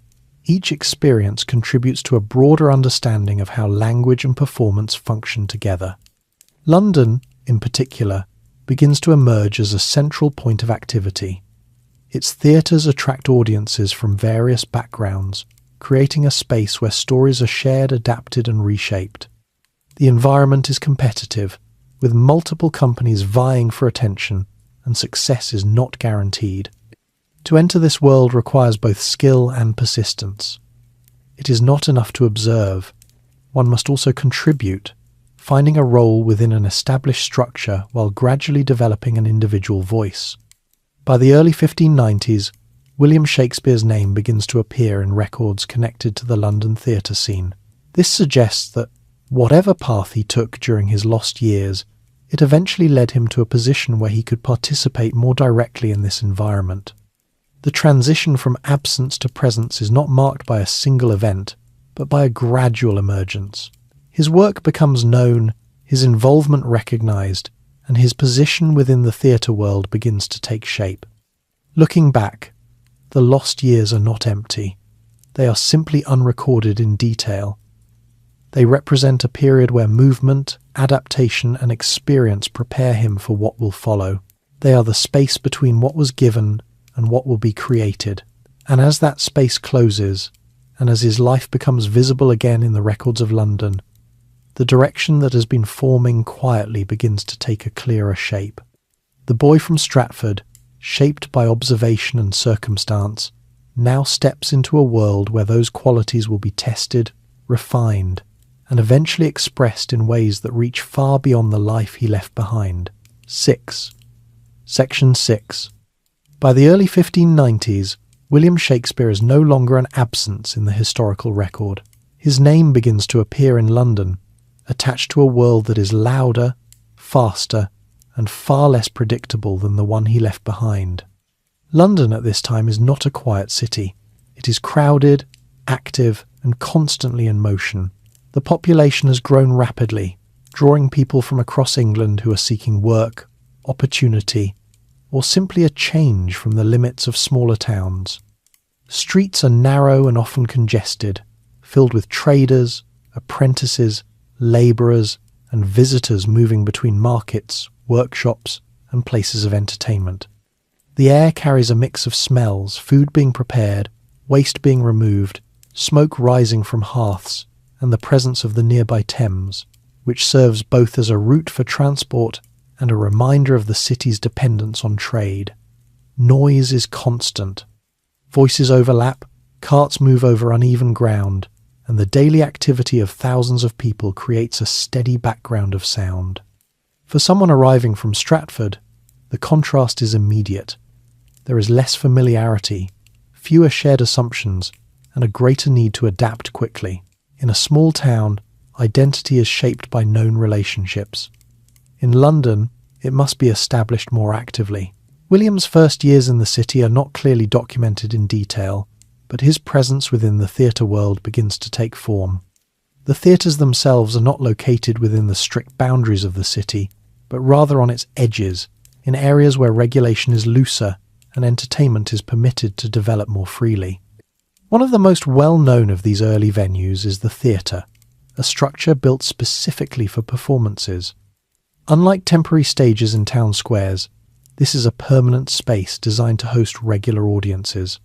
each experience contributes to a broader understanding of how language and performance function together. London, in particular, begins to emerge as a central point of activity. Its theatres attract audiences from various backgrounds, creating a space where stories are shared, adapted, and reshaped. The environment is competitive, with multiple companies vying for attention, and success is not guaranteed. To enter this world requires both skill and persistence. It is not enough to observe. One must also contribute, finding a role within an established structure while gradually developing an individual voice. By the early 1590s, William Shakespeare's name begins to appear in records connected to the London theatre scene. This suggests that, whatever path he took during his lost years, it eventually led him to a position where he could participate more directly in this environment. The transition from absence to presence is not marked by a single event, but by a gradual emergence. His work becomes known, his involvement recognised, and his position within the theatre world begins to take shape. Looking back, the lost years are not empty. They are simply unrecorded in detail. They represent a period where movement, adaptation, and experience prepare him for what will follow. They are the space between what was given and what will be created. And as that space closes, and as his life becomes visible again in the records of London, the direction that has been forming quietly begins to take a clearer shape. The boy from Stratford, shaped by observation and circumstance, now steps into a world where those qualities will be tested, refined, and eventually expressed in ways that reach far beyond the life he left behind. 6. Section 6. By the early 1590s, William Shakespeare is no longer an absence in the historical record. His name begins to appear in London, attached to a world that is louder, faster, and far less predictable than the one he left behind. London at this time is not a quiet city. It is crowded, active, and constantly in motion. The population has grown rapidly, drawing people from across England who are seeking work, opportunity, or simply a change from the limits of smaller towns. Streets are narrow and often congested, filled with traders, apprentices, labourers, and visitors moving between markets, workshops, and places of entertainment. The air carries a mix of smells, food being prepared, waste being removed, smoke rising from hearths, and the presence of the nearby Thames, which serves both as a route for transport and a reminder of the city's dependence on trade. Noise is constant. Voices overlap, carts move over uneven ground, and the daily activity of thousands of people creates a steady background of sound. For someone arriving from Stratford, the contrast is immediate. There is less familiarity, fewer shared assumptions, and a greater need to adapt quickly. In a small town, identity is shaped by known relationships. In London, it must be established more actively. William's first years in the city are not clearly documented in detail, but his presence within the theatre world begins to take form. The theatres themselves are not located within the strict boundaries of the city, but rather on its edges, in areas where regulation is looser and entertainment is permitted to develop more freely. One of the most well-known of these early venues is the theatre, a structure built specifically for performances. Unlike temporary stages in town squares, this is a permanent space designed to host regular audiences.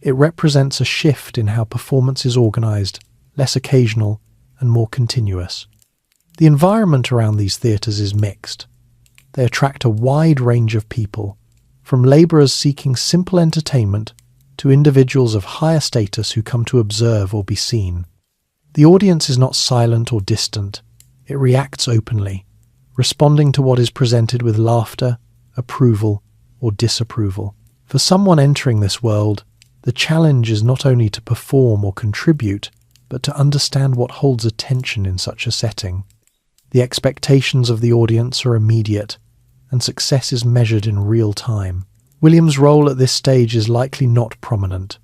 It represents a shift in how performance is organised, less occasional and more continuous. The environment around these theatres is mixed. They attract a wide range of people, from labourers seeking simple entertainment to individuals of higher status who come to observe or be seen. The audience is not silent or distant. It reacts openly, responding to what is presented with laughter, approval, or disapproval. For someone entering this world, the challenge is not only to perform or contribute, but to understand what holds attention in such a setting. The expectations of the audience are immediate, and success is measured in real time. William's role at this stage is likely not prominent.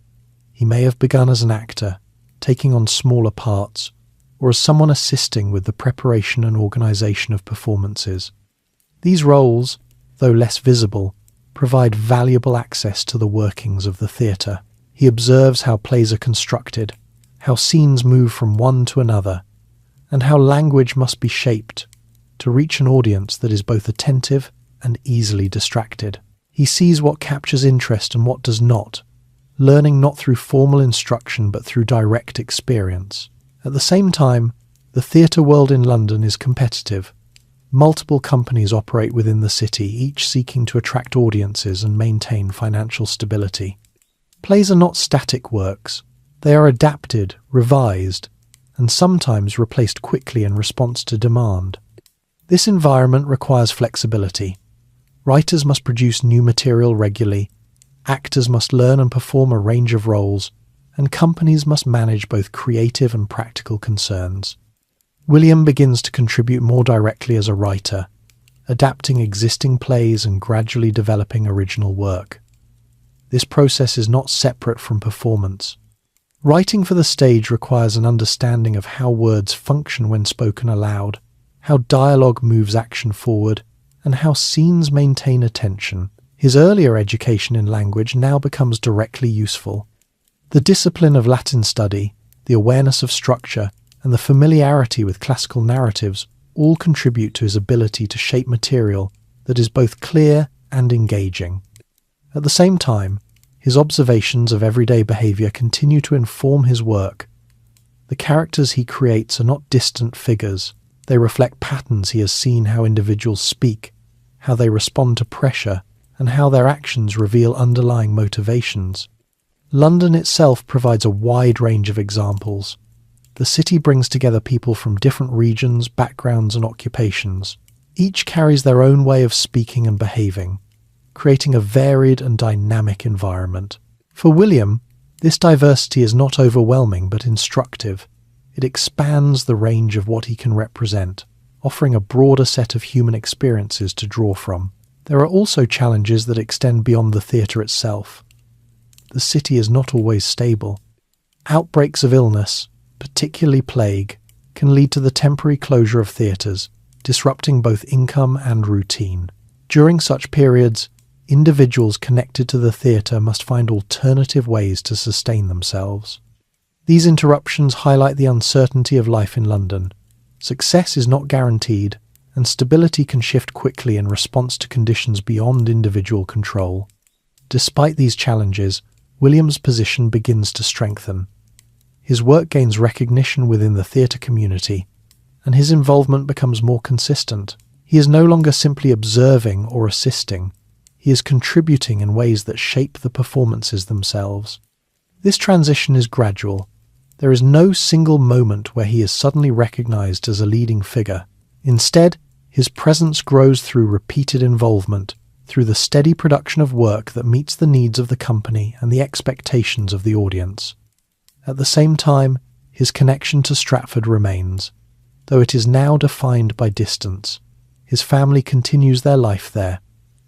He may have begun as an actor, taking on smaller parts, or as someone assisting with the preparation and organisation of performances. These roles, though less visible, provide valuable access to the workings of the theatre. He observes how plays are constructed, how scenes move from one to another, and how language must be shaped to reach an audience that is both attentive and easily distracted. He sees what captures interest and what does not, learning not through formal instruction but through direct experience. At the same time, the theatre world in London is competitive. Multiple companies operate within the city, each seeking to attract audiences and maintain financial stability. Plays are not static works. They are adapted, revised, and sometimes replaced quickly in response to demand. This environment requires flexibility. Writers must produce new material regularly, actors must learn and perform a range of roles, and companies must manage both creative and practical concerns. William begins to contribute more directly as a writer, adapting existing plays and gradually developing original work. This process is not separate from performance. Writing for the stage requires an understanding of how words function when spoken aloud, how dialogue moves action forward, and how scenes maintain attention. His earlier education in language now becomes directly useful. The discipline of Latin study, the awareness of structure, and the familiarity with classical narratives all contribute to his ability to shape material that is both clear and engaging. At the same time, his observations of everyday behaviour continue to inform his work. The characters he creates are not distant figures. They reflect patterns he has seen how individuals speak, how they respond to pressure, and how their actions reveal underlying motivations. London itself provides a wide range of examples. The city brings together people from different regions, backgrounds, and occupations. Each carries their own way of speaking and behaving, creating a varied and dynamic environment. For William, this diversity is not overwhelming but instructive. It expands the range of what he can represent, offering a broader set of human experiences to draw from. There are also challenges that extend beyond the theatre itself. The city is not always stable. Outbreaks of illness, particularly plague, can lead to the temporary closure of theatres, disrupting both income and routine. During such periods, individuals connected to the theatre must find alternative ways to sustain themselves. These interruptions highlight the uncertainty of life in London. Success is not guaranteed, and stability can shift quickly in response to conditions beyond individual control. Despite these challenges, William's position begins to strengthen. His work gains recognition within the theatre community, and his involvement becomes more consistent. He is no longer simply observing or assisting. He is contributing in ways that shape the performances themselves. This transition is gradual. There is no single moment where he is suddenly recognized as a leading figure. Instead, his presence grows through repeated involvement, through the steady production of work that meets the needs of the company and the expectations of the audience. At the same time, his connection to Stratford remains, though it is now defined by distance. His family continues their life there,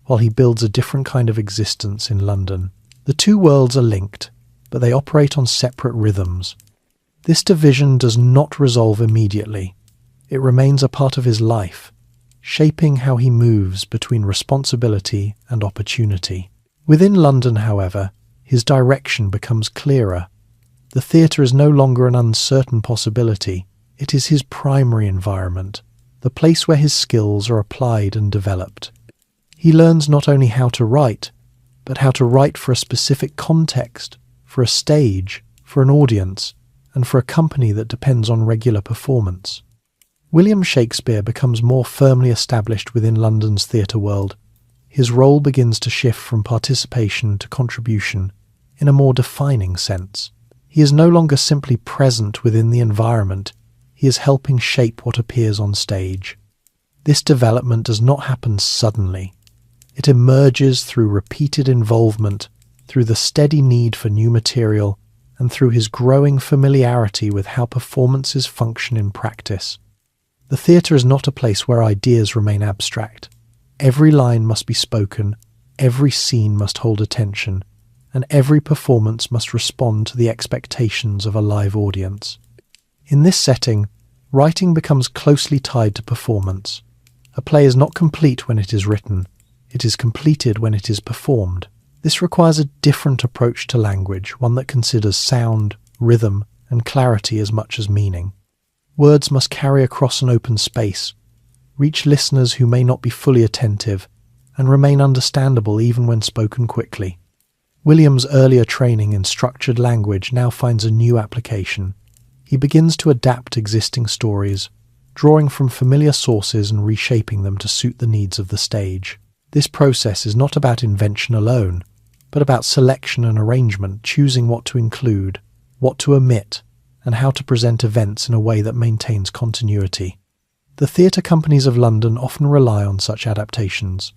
while he builds a different kind of existence in London. The two worlds are linked, but they operate on separate rhythms. This division does not resolve immediately. It remains a part of his life, shaping how he moves between responsibility and opportunity. Within London, however, his direction becomes clearer. The theatre is no longer an uncertain possibility. It is his primary environment, the place where his skills are applied and developed. He learns not only how to write, but how to write for a specific context, for a stage, for an audience, and for a company that depends on regular performance. William Shakespeare becomes more firmly established within London's theatre world. His role begins to shift from participation to contribution in a more defining sense. He is no longer simply present within the environment, he is helping shape what appears on stage. This development does not happen suddenly. It emerges through repeated involvement, through the steady need for new material, and through his growing familiarity with how performances function in practice. The theatre is not a place where ideas remain abstract. Every line must be spoken, every scene must hold attention, and every performance must respond to the expectations of a live audience. In this setting, writing becomes closely tied to performance. A play is not complete when it is written, it is completed when it is performed. This requires a different approach to language, one that considers sound, rhythm, and clarity as much as meaning. Words must carry across an open space, reach listeners who may not be fully attentive, and remain understandable even when spoken quickly. William's earlier training in structured language now finds a new application. He begins to adapt existing stories, drawing from familiar sources and reshaping them to suit the needs of the stage. This process is not about invention alone, but about selection and arrangement, choosing what to include, what to omit, and how to present events in a way that maintains continuity. The theatre companies of London often rely on such adaptations.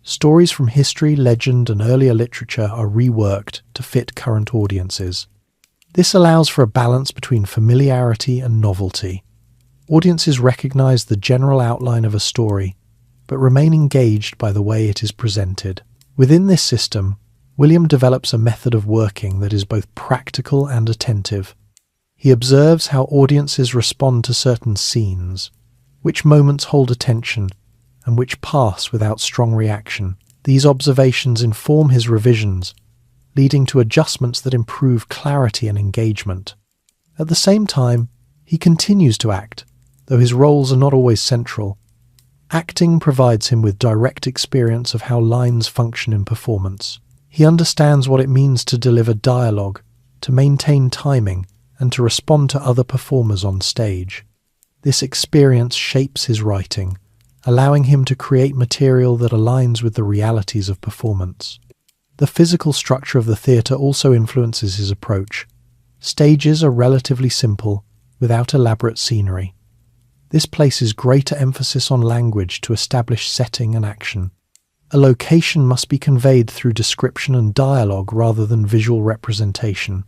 Stories from history, legend, and earlier literature are reworked to fit current audiences. This allows for a balance between familiarity and novelty. Audiences recognise the general outline of a story, but remain engaged by the way it is presented. Within this system, William develops a method of working that is both practical and attentive. He observes how audiences respond to certain scenes, which moments hold attention, and which pass without strong reaction. These observations inform his revisions, leading to adjustments that improve clarity and engagement. At the same time, he continues to act, though his roles are not always central. Acting provides him with direct experience of how lines function in performance. He understands what it means to deliver dialogue, to maintain timing, and to respond to other performers on stage. This experience shapes his writing, allowing him to create material that aligns with the realities of performance. The physical structure of the theatre also influences his approach. Stages are relatively simple, without elaborate scenery. This places greater emphasis on language to establish setting and action. A location must be conveyed through description and dialogue rather than visual representation.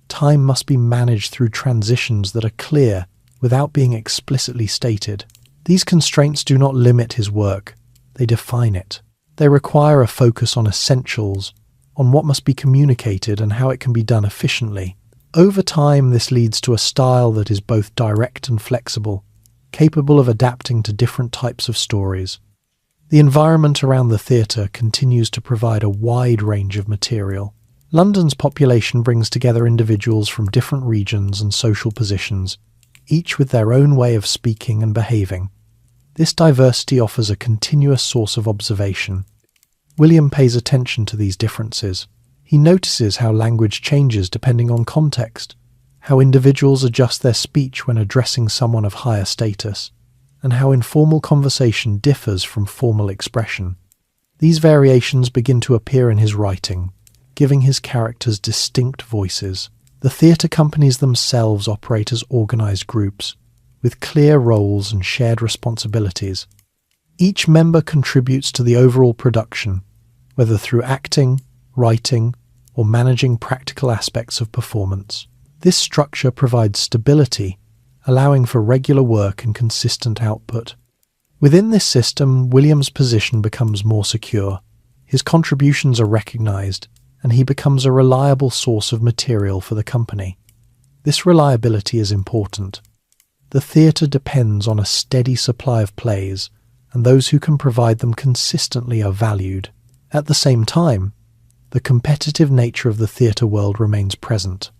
Time must be managed through transitions that are clear without being explicitly stated. These constraints do not limit his work, they define it. They require a focus on essentials, on what must be communicated and how it can be done efficiently. Over time, this leads to a style that is both direct and flexible, capable of adapting to different types of stories. The environment around the theatre continues to provide a wide range of material. London's population brings together individuals from different regions and social positions, each with their own way of speaking and behaving. This diversity offers a continuous source of observation. William pays attention to these differences. He notices how language changes depending on context, how individuals adjust their speech when addressing someone of higher status, and how informal conversation differs from formal expression. These variations begin to appear in his writing, giving his characters distinct voices. The theatre companies themselves operate as organised groups, with clear roles and shared responsibilities. Each member contributes to the overall production, whether through acting, writing, or managing practical aspects of performance. This structure provides stability, allowing for regular work and consistent output. Within this system, William's position becomes more secure. His contributions are recognised, and he becomes a reliable source of material for the company. This reliability is important. The theatre depends on a steady supply of plays, and those who can provide them consistently are valued. At the same time, the competitive nature of the theatre world remains present.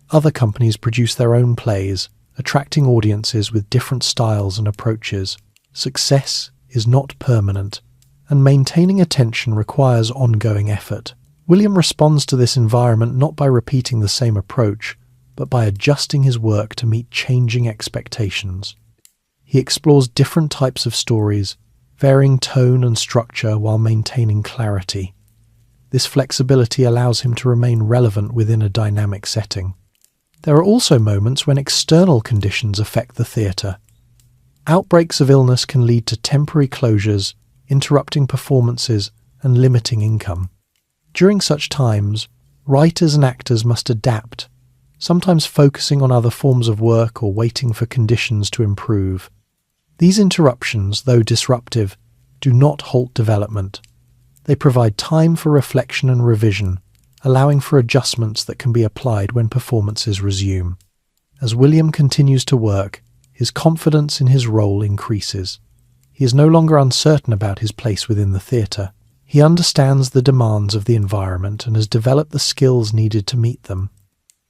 Other companies produce their own plays, attracting audiences with different styles and approaches. Success is not permanent, and maintaining attention requires ongoing effort. William responds to this environment not by repeating the same approach, but by adjusting his work to meet changing expectations. He explores different types of stories, varying tone and structure while maintaining clarity. This flexibility allows him to remain relevant within a dynamic setting. There are also moments when external conditions affect the theatre. Outbreaks of illness can lead to temporary closures, interrupting performances and limiting income. During such times, writers and actors must adapt, sometimes focusing on other forms of work or waiting for conditions to improve. These interruptions, though disruptive, do not halt development. They provide time for reflection and revision, allowing for adjustments that can be applied when performances resume. As William continues to work, his confidence in his role increases. He is no longer uncertain about his place within the theatre. He understands the demands of the environment and has developed the skills needed to meet them.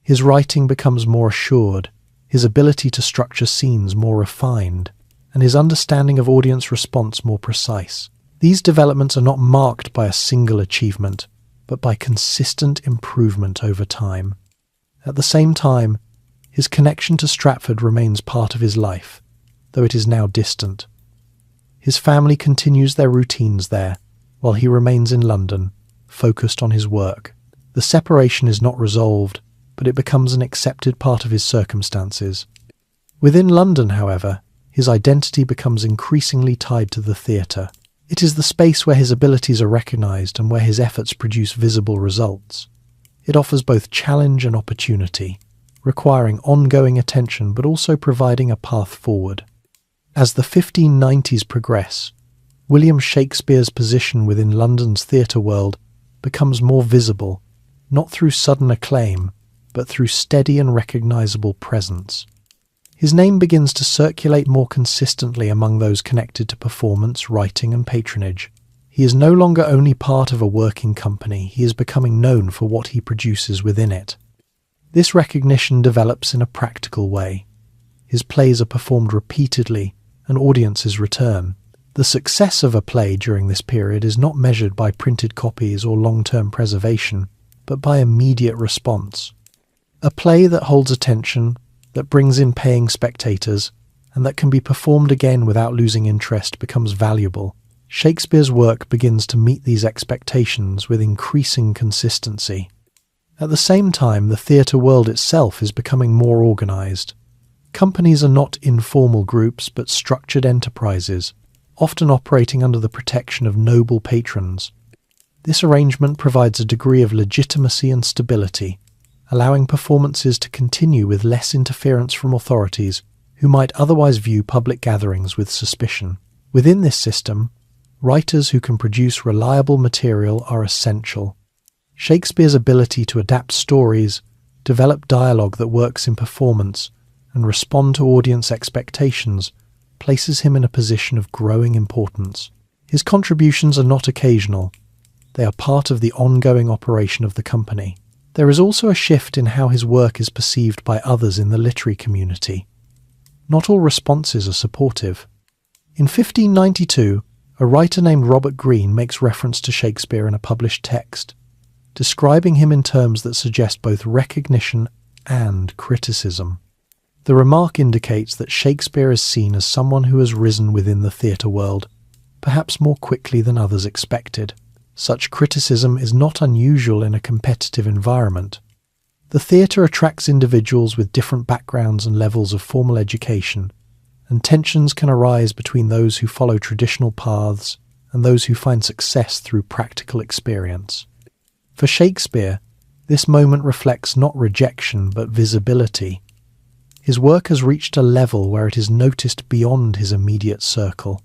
His writing becomes more assured, his ability to structure scenes more refined, and his understanding of audience response more precise. These developments are not marked by a single achievement, but by consistent improvement over time. At the same time, his connection to Stratford remains part of his life, though it is now distant. His family continues their routines there, while he remains in London, focused on his work. The separation is not resolved, but it becomes an accepted part of his circumstances. Within London, however, his identity becomes increasingly tied to the theatre. It is the space where his abilities are recognised and where his efforts produce visible results. It offers both challenge and opportunity, requiring ongoing attention but also providing a path forward. As the 1590s progress, William Shakespeare's position within London's theatre world becomes more visible, not through sudden acclaim, but through steady and recognisable presence. His name begins to circulate more consistently among those connected to performance, writing and patronage. He is no longer only part of a working company, he is becoming known for what he produces within it. This recognition develops in a practical way. His plays are performed repeatedly, and audiences return. The success of a play during this period is not measured by printed copies or long-term preservation, but by immediate response. A play that holds attention, that brings in paying spectators, and that can be performed again without losing interest becomes valuable. Shakespeare's work begins to meet these expectations with increasing consistency. At the same time, the theatre world itself is becoming more organised. Companies are not informal groups but structured enterprises, often operating under the protection of noble patrons. This arrangement provides a degree of legitimacy and stability, allowing performances to continue with less interference from authorities who might otherwise view public gatherings with suspicion. Within this system, writers who can produce reliable material are essential. Shakespeare's ability to adapt stories, develop dialogue that works in performance, and respond to audience expectations places him in a position of growing importance. His contributions are not occasional. They are part of the ongoing operation of the company. There is also a shift in how his work is perceived by others in the literary community. Not all responses are supportive. In 1592, a writer named Robert Greene makes reference to Shakespeare in a published text, describing him in terms that suggest both recognition and criticism. The remark indicates that Shakespeare is seen as someone who has risen within the theatre world, perhaps more quickly than others expected. Such criticism is not unusual in a competitive environment. The theatre attracts individuals with different backgrounds and levels of formal education, and tensions can arise between those who follow traditional paths and those who find success through practical experience. For Shakespeare, this moment reflects not rejection but visibility. His work has reached a level where it is noticed beyond his immediate circle.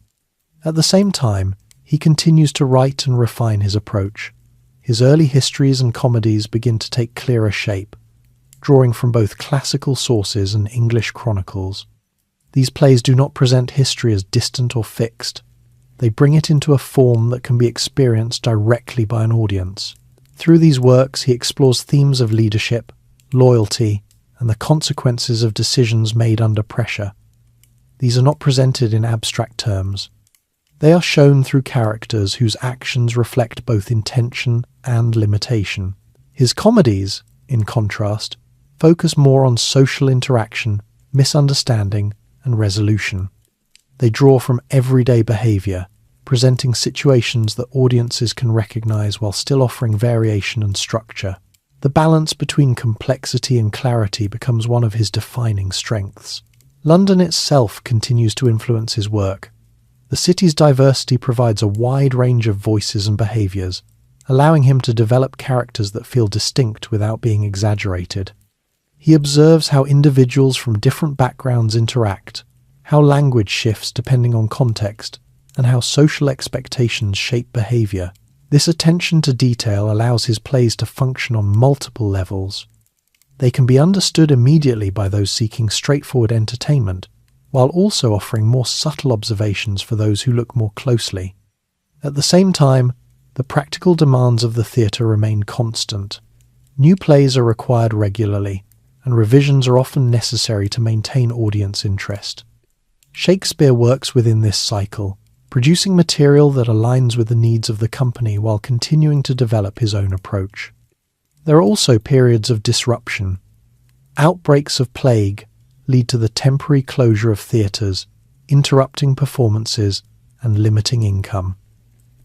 At the same time, he continues to write and refine his approach. His early histories and comedies begin to take clearer shape, drawing from both classical sources and English chronicles. These plays do not present history as distant or fixed. They bring it into a form that can be experienced directly by an audience. Through these works, he explores themes of leadership, loyalty, and the consequences of decisions made under pressure. These are not presented in abstract terms. They are shown through characters whose actions reflect both intention and limitation. His comedies, in contrast, focus more on social interaction, misunderstanding, and resolution. They draw from everyday behaviour, presenting situations that audiences can recognise while still offering variation and structure. The balance between complexity and clarity becomes one of his defining strengths. London itself continues to influence his work. The city's diversity provides a wide range of voices and behaviours, allowing him to develop characters that feel distinct without being exaggerated. He observes how individuals from different backgrounds interact, how language shifts depending on context, and how social expectations shape behaviour. This attention to detail allows his plays to function on multiple levels. They can be understood immediately by those seeking straightforward entertainment, while also offering more subtle observations for those who look more closely. At the same time, the practical demands of the theatre remain constant. New plays are required regularly, and revisions are often necessary to maintain audience interest. Shakespeare works within this cycle, producing material that aligns with the needs of the company while continuing to develop his own approach. There are also periods of disruption. Outbreaks of plague lead to the temporary closure of theatres, interrupting performances and limiting income.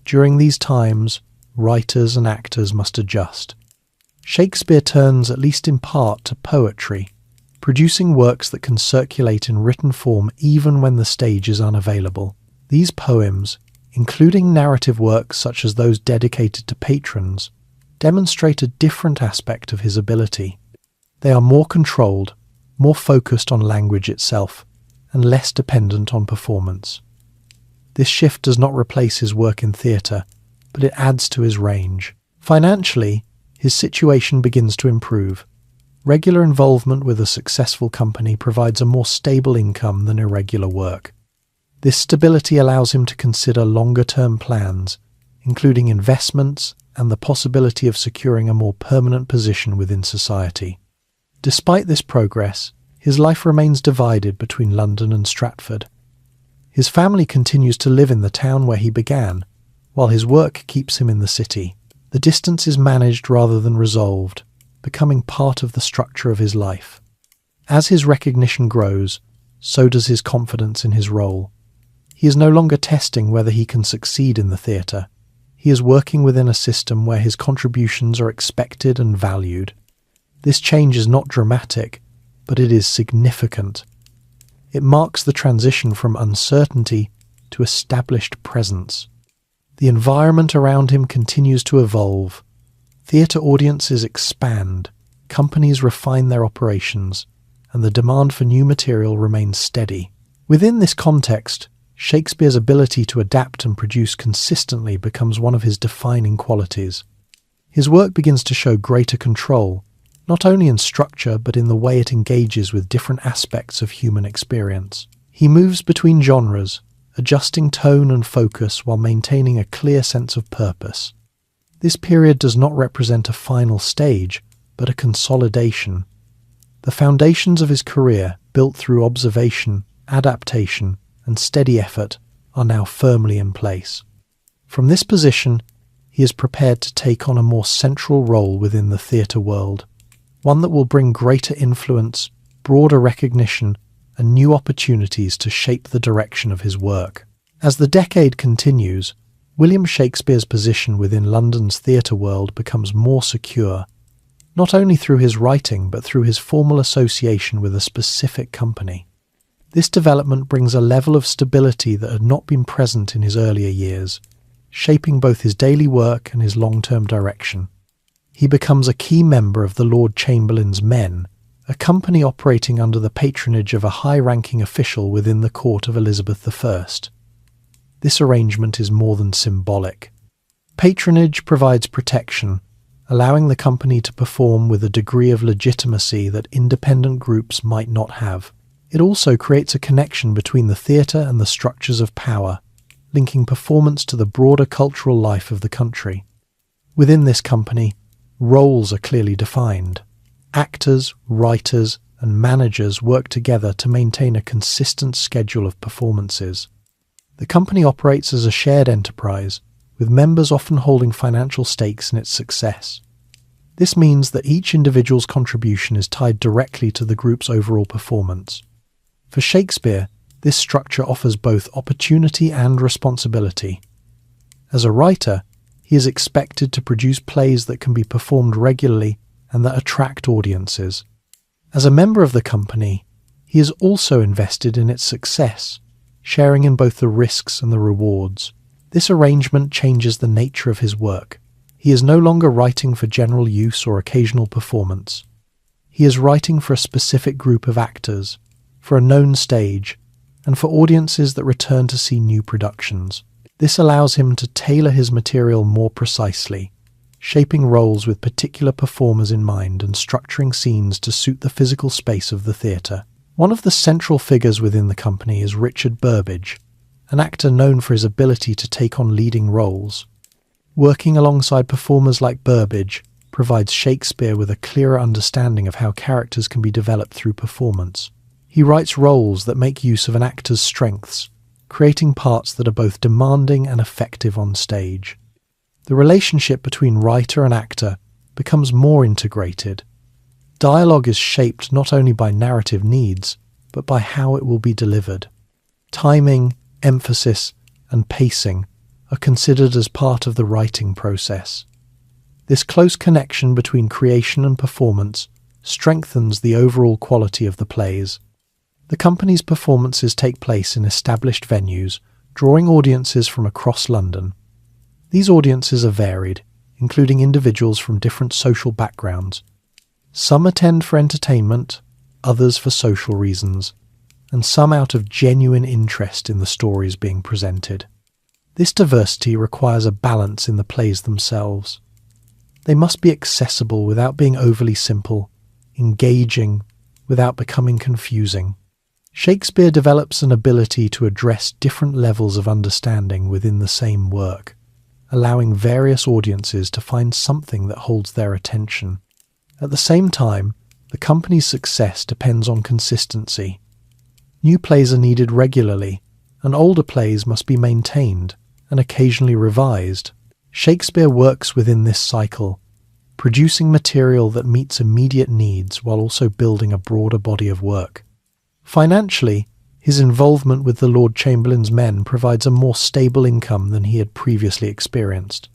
During these times, writers and actors must adjust. Shakespeare turns, at least in part, to poetry, producing works that can circulate in written form even when the stage is unavailable. These poems, including narrative works such as those dedicated to patrons, demonstrate a different aspect of his ability. They are more controlled, more focused on language itself, and less dependent on performance. This shift does not replace his work in theatre, but it adds to his range. Financially, his situation begins to improve. Regular involvement with a successful company provides a more stable income than irregular work. This stability allows him to consider longer-term plans, including investments and the possibility of securing a more permanent position within society. Despite this progress, his life remains divided between London and Stratford. His family continues to live in the town where he began, while his work keeps him in the city. The distance is managed rather than resolved, becoming part of the structure of his life. As his recognition grows, so does his confidence in his role. He is no longer testing whether he can succeed in the theatre. He is working within a system where his contributions are expected and valued. This change is not dramatic, but it is significant. It marks the transition from uncertainty to established presence. The environment around him continues to evolve. Theatre audiences expand, companies refine their operations, and the demand for new material remains steady. Within this context, Shakespeare's ability to adapt and produce consistently becomes one of his defining qualities. His work begins to show greater control, not only in structure but in the way it engages with different aspects of human experience. He moves between genres, adjusting tone and focus while maintaining a clear sense of purpose. This period does not represent a final stage, but a consolidation. The foundations of his career, built through observation, adaptation, and steady effort, are now firmly in place. From this position, he is prepared to take on a more central role within the theatre world, one that will bring greater influence, broader recognition, and new opportunities to shape the direction of his work. As the decade continues, William Shakespeare's position within London's theatre world becomes more secure, not only through his writing but through his formal association with a specific company. This development brings a level of stability that had not been present in his earlier years, shaping both his daily work and his long-term direction. He becomes a key member of the Lord Chamberlain's Men, a company operating under the patronage of a high-ranking official within the court of Elizabeth I. This arrangement is more than symbolic. Patronage provides protection, allowing the company to perform with a degree of legitimacy that independent groups might not have. It also creates a connection between the theatre and the structures of power, linking performance to the broader cultural life of the country. Within this company, roles are clearly defined. Actors, writers, and managers work together to maintain a consistent schedule of performances. The company operates as a shared enterprise, with members often holding financial stakes in its success. This means that each individual's contribution is tied directly to the group's overall performance. For Shakespeare, this structure offers both opportunity and responsibility. As a writer, he is expected to produce plays that can be performed regularly and that attract audiences. As a member of the company, he is also invested in its success, sharing in both the risks and the rewards. This arrangement changes the nature of his work. He is no longer writing for general use or occasional performance. He is writing for a specific group of actors, for a known stage, and for audiences that return to see new productions. This allows him to tailor his material more precisely, shaping roles with particular performers in mind and structuring scenes to suit the physical space of the theatre. One of the central figures within the company is Richard Burbage, an actor known for his ability to take on leading roles. Working alongside performers like Burbage provides Shakespeare with a clearer understanding of how characters can be developed through performance. He writes roles that make use of an actor's strengths, creating parts that are both demanding and effective on stage. The relationship between writer and actor becomes more integrated. Dialogue is shaped not only by narrative needs, but by how it will be delivered. Timing, emphasis, and pacing are considered as part of the writing process. This close connection between creation and performance strengthens the overall quality of the plays. The company's performances take place in established venues, drawing audiences from across London. These audiences are varied, including individuals from different social backgrounds. Some attend for entertainment, others for social reasons, and some out of genuine interest in the stories being presented. This diversity requires a balance in the plays themselves. They must be accessible without being overly simple, engaging without becoming confusing. Shakespeare develops an ability to address different levels of understanding within the same work, allowing various audiences to find something that holds their attention. At the same time, the company's success depends on consistency. New plays are needed regularly, and older plays must be maintained and occasionally revised. Shakespeare works within this cycle, producing material that meets immediate needs while also building a broader body of work. Financially, his involvement with the Lord Chamberlain's men provides a more stable income than he had previously experienced.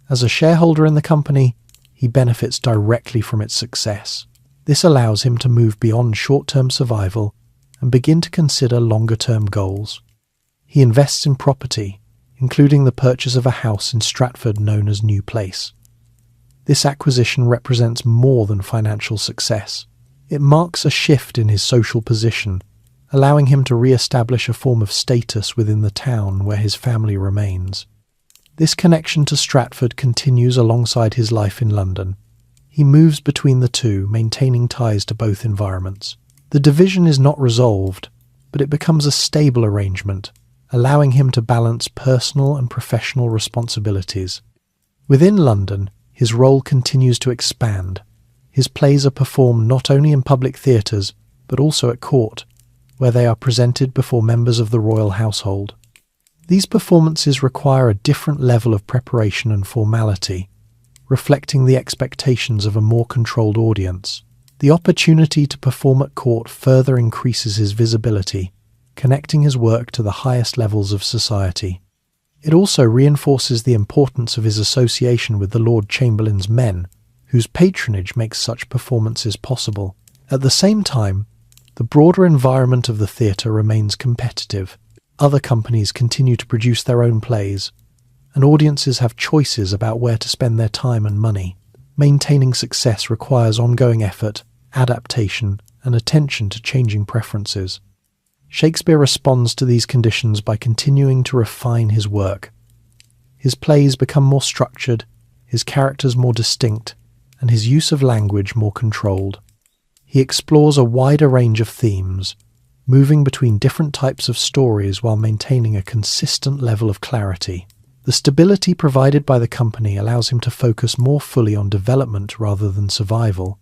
As a shareholder in the company, he benefits directly from its success. This allows him to move beyond short-term survival and begin to consider longer-term goals. He invests in property, including the purchase of a house in Stratford known as New Place. This acquisition represents more than financial success. It marks a shift in his social position, allowing him to re-establish a form of status within the town where his family remains. This connection to Stratford continues alongside his life in London. He moves between the two, maintaining ties to both environments. The division is not resolved, but it becomes a stable arrangement, allowing him to balance personal and professional responsibilities. Within London, his role continues to expand. His plays are performed not only in public theatres, but also at court, where they are presented before members of the royal household. These performances require a different level of preparation and formality, reflecting the expectations of a more controlled audience. The opportunity to perform at court further increases his visibility, connecting his work to the highest levels of society. It also reinforces the importance of his association with the Lord Chamberlain's men, whose patronage makes such performances possible. At the same time, the broader environment of the theatre remains competitive. Other companies continue to produce their own plays, and audiences have choices about where to spend their time and money. Maintaining success requires ongoing effort, adaptation, and attention to changing preferences. Shakespeare responds to these conditions by continuing to refine his work. His plays become more structured, his characters more distinct, and his use of language more controlled. He explores a wider range of themes, moving between different types of stories while maintaining a consistent level of clarity. The stability provided by the company allows him to focus more fully on development rather than survival.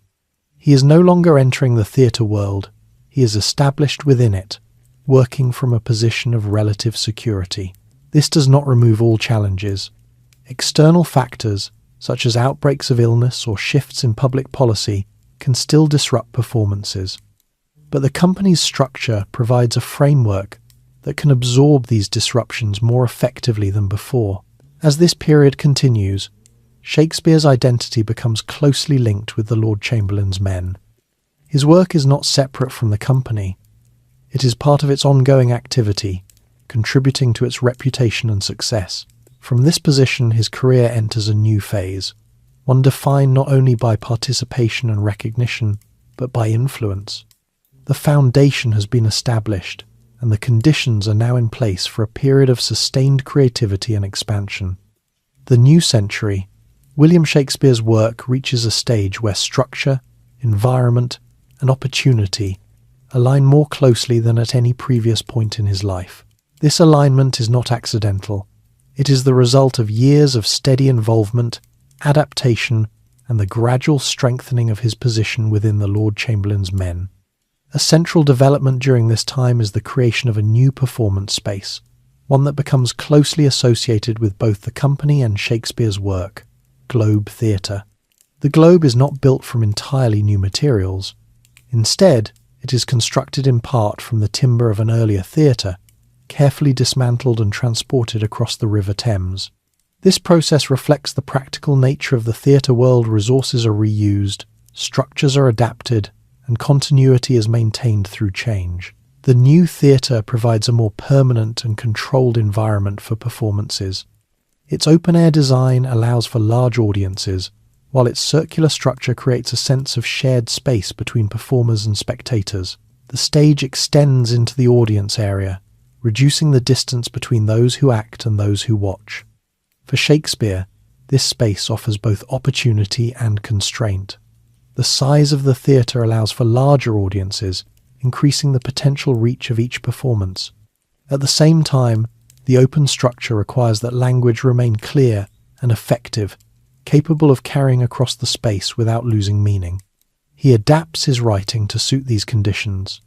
He is no longer entering the theatre world, he is established within it, working from a position of relative security. This does not remove all challenges. External factors, such as outbreaks of illness or shifts in public policy, can still disrupt performances. But the company's structure provides a framework that can absorb these disruptions more effectively than before. As this period continues, Shakespeare's identity becomes closely linked with the Lord Chamberlain's men. His work is not separate from the company. It is part of its ongoing activity, contributing to its reputation and success. From this position, his career enters a new phase, one defined not only by participation and recognition, but by influence. The foundation has been established, and the conditions are now in place for a period of sustained creativity and expansion. The new century, William Shakespeare's work reaches a stage where structure, environment, and opportunity align more closely than at any previous point in his life. This alignment is not accidental. It is the result of years of steady involvement, adaptation, and the gradual strengthening of his position within the Lord Chamberlain's men. A central development during this time is the creation of a new performance space, one that becomes closely associated with both the company and Shakespeare's work, Globe Theatre. The Globe is not built from entirely new materials. Instead, it is constructed in part from the timber of an earlier theatre, carefully dismantled and transported across the River Thames. This process reflects the practical nature of the theatre world. Resources are reused, structures are adapted, and continuity is maintained through change. The new theatre provides a more permanent and controlled environment for performances. Its open-air design allows for large audiences, while its circular structure creates a sense of shared space between performers and spectators. The stage extends into the audience area, reducing the distance between those who act and those who watch. For Shakespeare, this space offers both opportunity and constraint. The size of the theatre allows for larger audiences, increasing the potential reach of each performance. At the same time, the open structure requires that language remain clear and effective, capable of carrying across the space without losing meaning. He adapts his writing to suit these conditions.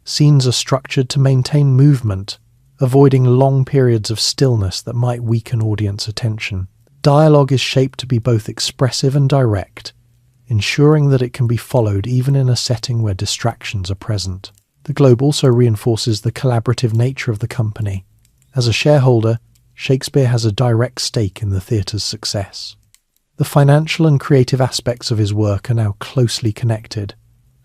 Scenes are structured to maintain movement, avoiding long periods of stillness that might weaken audience attention. Dialogue is shaped to be both expressive and direct, ensuring that it can be followed even in a setting where distractions are present. The Globe also reinforces the collaborative nature of the company. As a shareholder, Shakespeare has a direct stake in the theatre's success. The financial and creative aspects of his work are now closely connected.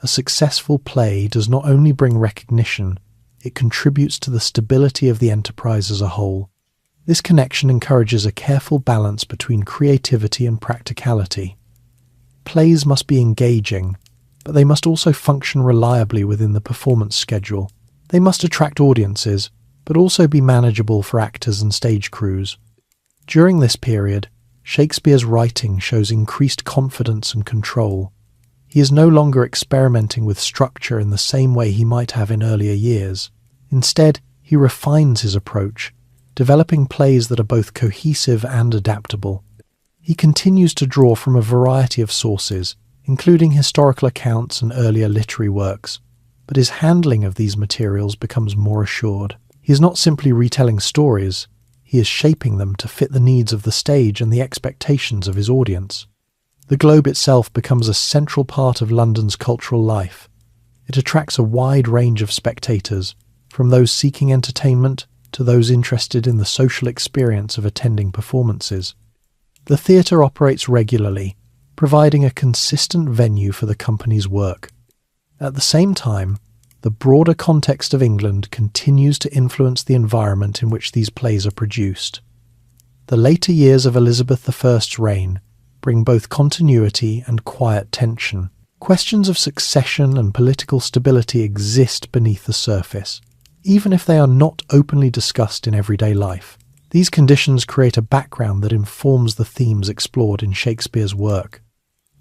A successful play does not only bring recognition, it contributes to the stability of the enterprise as a whole. This connection encourages a careful balance between creativity and practicality. Plays must be engaging, but they must also function reliably within the performance schedule. They must attract audiences, but also be manageable for actors and stage crews. During this period, Shakespeare's writing shows increased confidence and control. He is no longer experimenting with structure in the same way he might have in earlier years. Instead, he refines his approach, developing plays that are both cohesive and adaptable. He continues to draw from a variety of sources, including historical accounts and earlier literary works, but his handling of these materials becomes more assured. He is not simply retelling stories, he is shaping them to fit the needs of the stage and the expectations of his audience. The Globe itself becomes a central part of London's cultural life. It attracts a wide range of spectators, from those seeking entertainment to those interested in the social experience of attending performances. The theatre operates regularly, providing a consistent venue for the company's work. At the same time, the broader context of England continues to influence the environment in which these plays are produced. The later years of Elizabeth I's reign bring both continuity and quiet tension. Questions of succession and political stability exist beneath the surface, even if they are not openly discussed in everyday life. These conditions create a background that informs the themes explored in Shakespeare's work.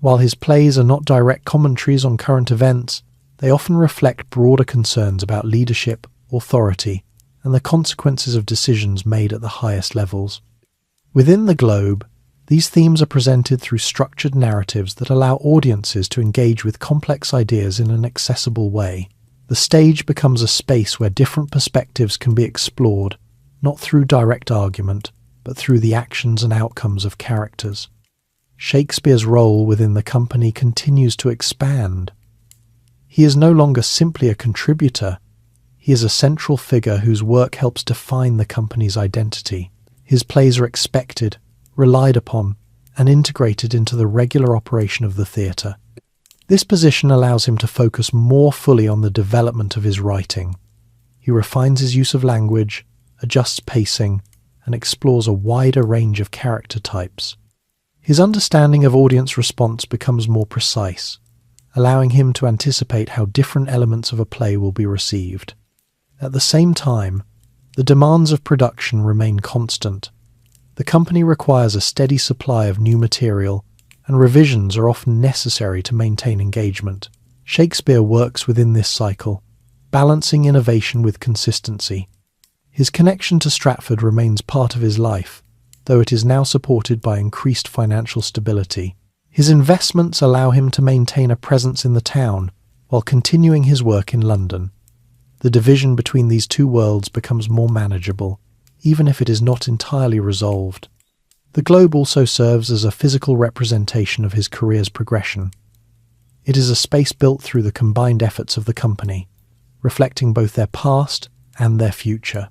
While his plays are not direct commentaries on current events, they often reflect broader concerns about leadership, authority, and the consequences of decisions made at the highest levels. Within the Globe, these themes are presented through structured narratives that allow audiences to engage with complex ideas in an accessible way. The stage becomes a space where different perspectives can be explored, not through direct argument, but through the actions and outcomes of characters. Shakespeare's role within the company continues to expand. He is no longer simply a contributor, he is a central figure whose work helps define the company's identity. His plays are expected, relied upon, and integrated into the regular operation of the theatre. This position allows him to focus more fully on the development of his writing. He refines his use of language, adjusts pacing, and explores a wider range of character types. His understanding of audience response becomes more precise, allowing him to anticipate how different elements of a play will be received. At the same time, the demands of production remain constant. The company requires a steady supply of new material, and revisions are often necessary to maintain engagement. Shakespeare works within this cycle, balancing innovation with consistency. His connection to Stratford remains part of his life, though it is now supported by increased financial stability. His investments allow him to maintain a presence in the town while continuing his work in London. The division between these two worlds becomes more manageable, even if it is not entirely resolved. The Globe also serves as a physical representation of his career's progression. It is a space built through the combined efforts of the company, reflecting both their past and their future.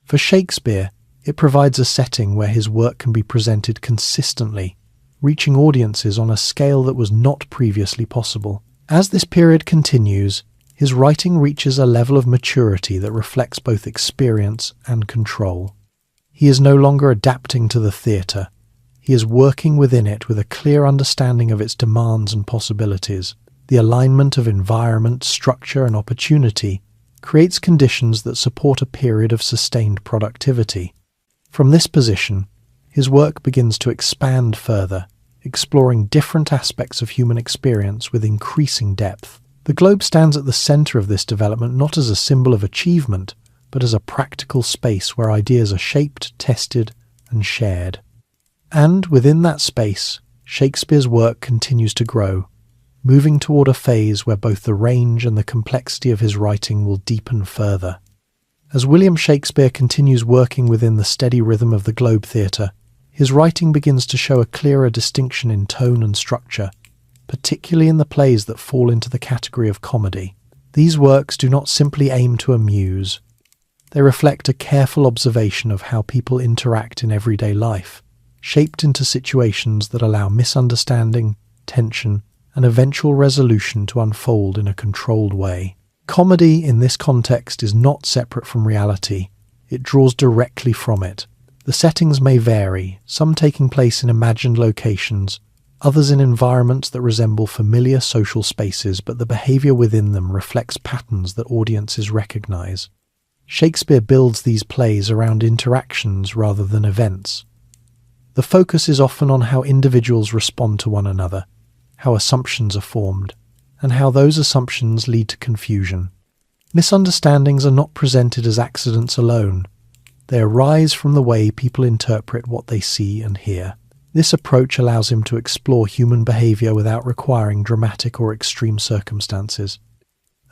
For Shakespeare, it provides a setting where his work can be presented consistently, reaching audiences on a scale that was not previously possible. As this period continues, his writing reaches a level of maturity that reflects both experience and control. He is no longer adapting to the theatre. He is working within it with a clear understanding of its demands and possibilities. The alignment of environment, structure, and opportunity creates conditions that support a period of sustained productivity. From this position, his work begins to expand further, exploring different aspects of human experience with increasing depth. The Globe stands at the centre of this development not as a symbol of achievement, but as a practical space where ideas are shaped, tested, and shared. And within that space, Shakespeare's work continues to grow, moving toward a phase where both the range and the complexity of his writing will deepen further. As William Shakespeare continues working within the steady rhythm of the Globe Theatre, his writing begins to show a clearer distinction in tone and structure, particularly in the plays that fall into the category of comedy. These works do not simply aim to amuse. They reflect a careful observation of how people interact in everyday life, shaped into situations that allow misunderstanding, tension, and eventual resolution to unfold in a controlled way. Comedy in this context is not separate from reality. It draws directly from it. The settings may vary, some taking place in imagined locations, others in environments that resemble familiar social spaces, but the behaviour within them reflects patterns that audiences recognise. Shakespeare builds these plays around interactions rather than events. The focus is often on how individuals respond to one another, how assumptions are formed, and how those assumptions lead to confusion. Misunderstandings are not presented as accidents alone. They arise from the way people interpret what they see and hear. This approach allows him to explore human behaviour without requiring dramatic or extreme circumstances.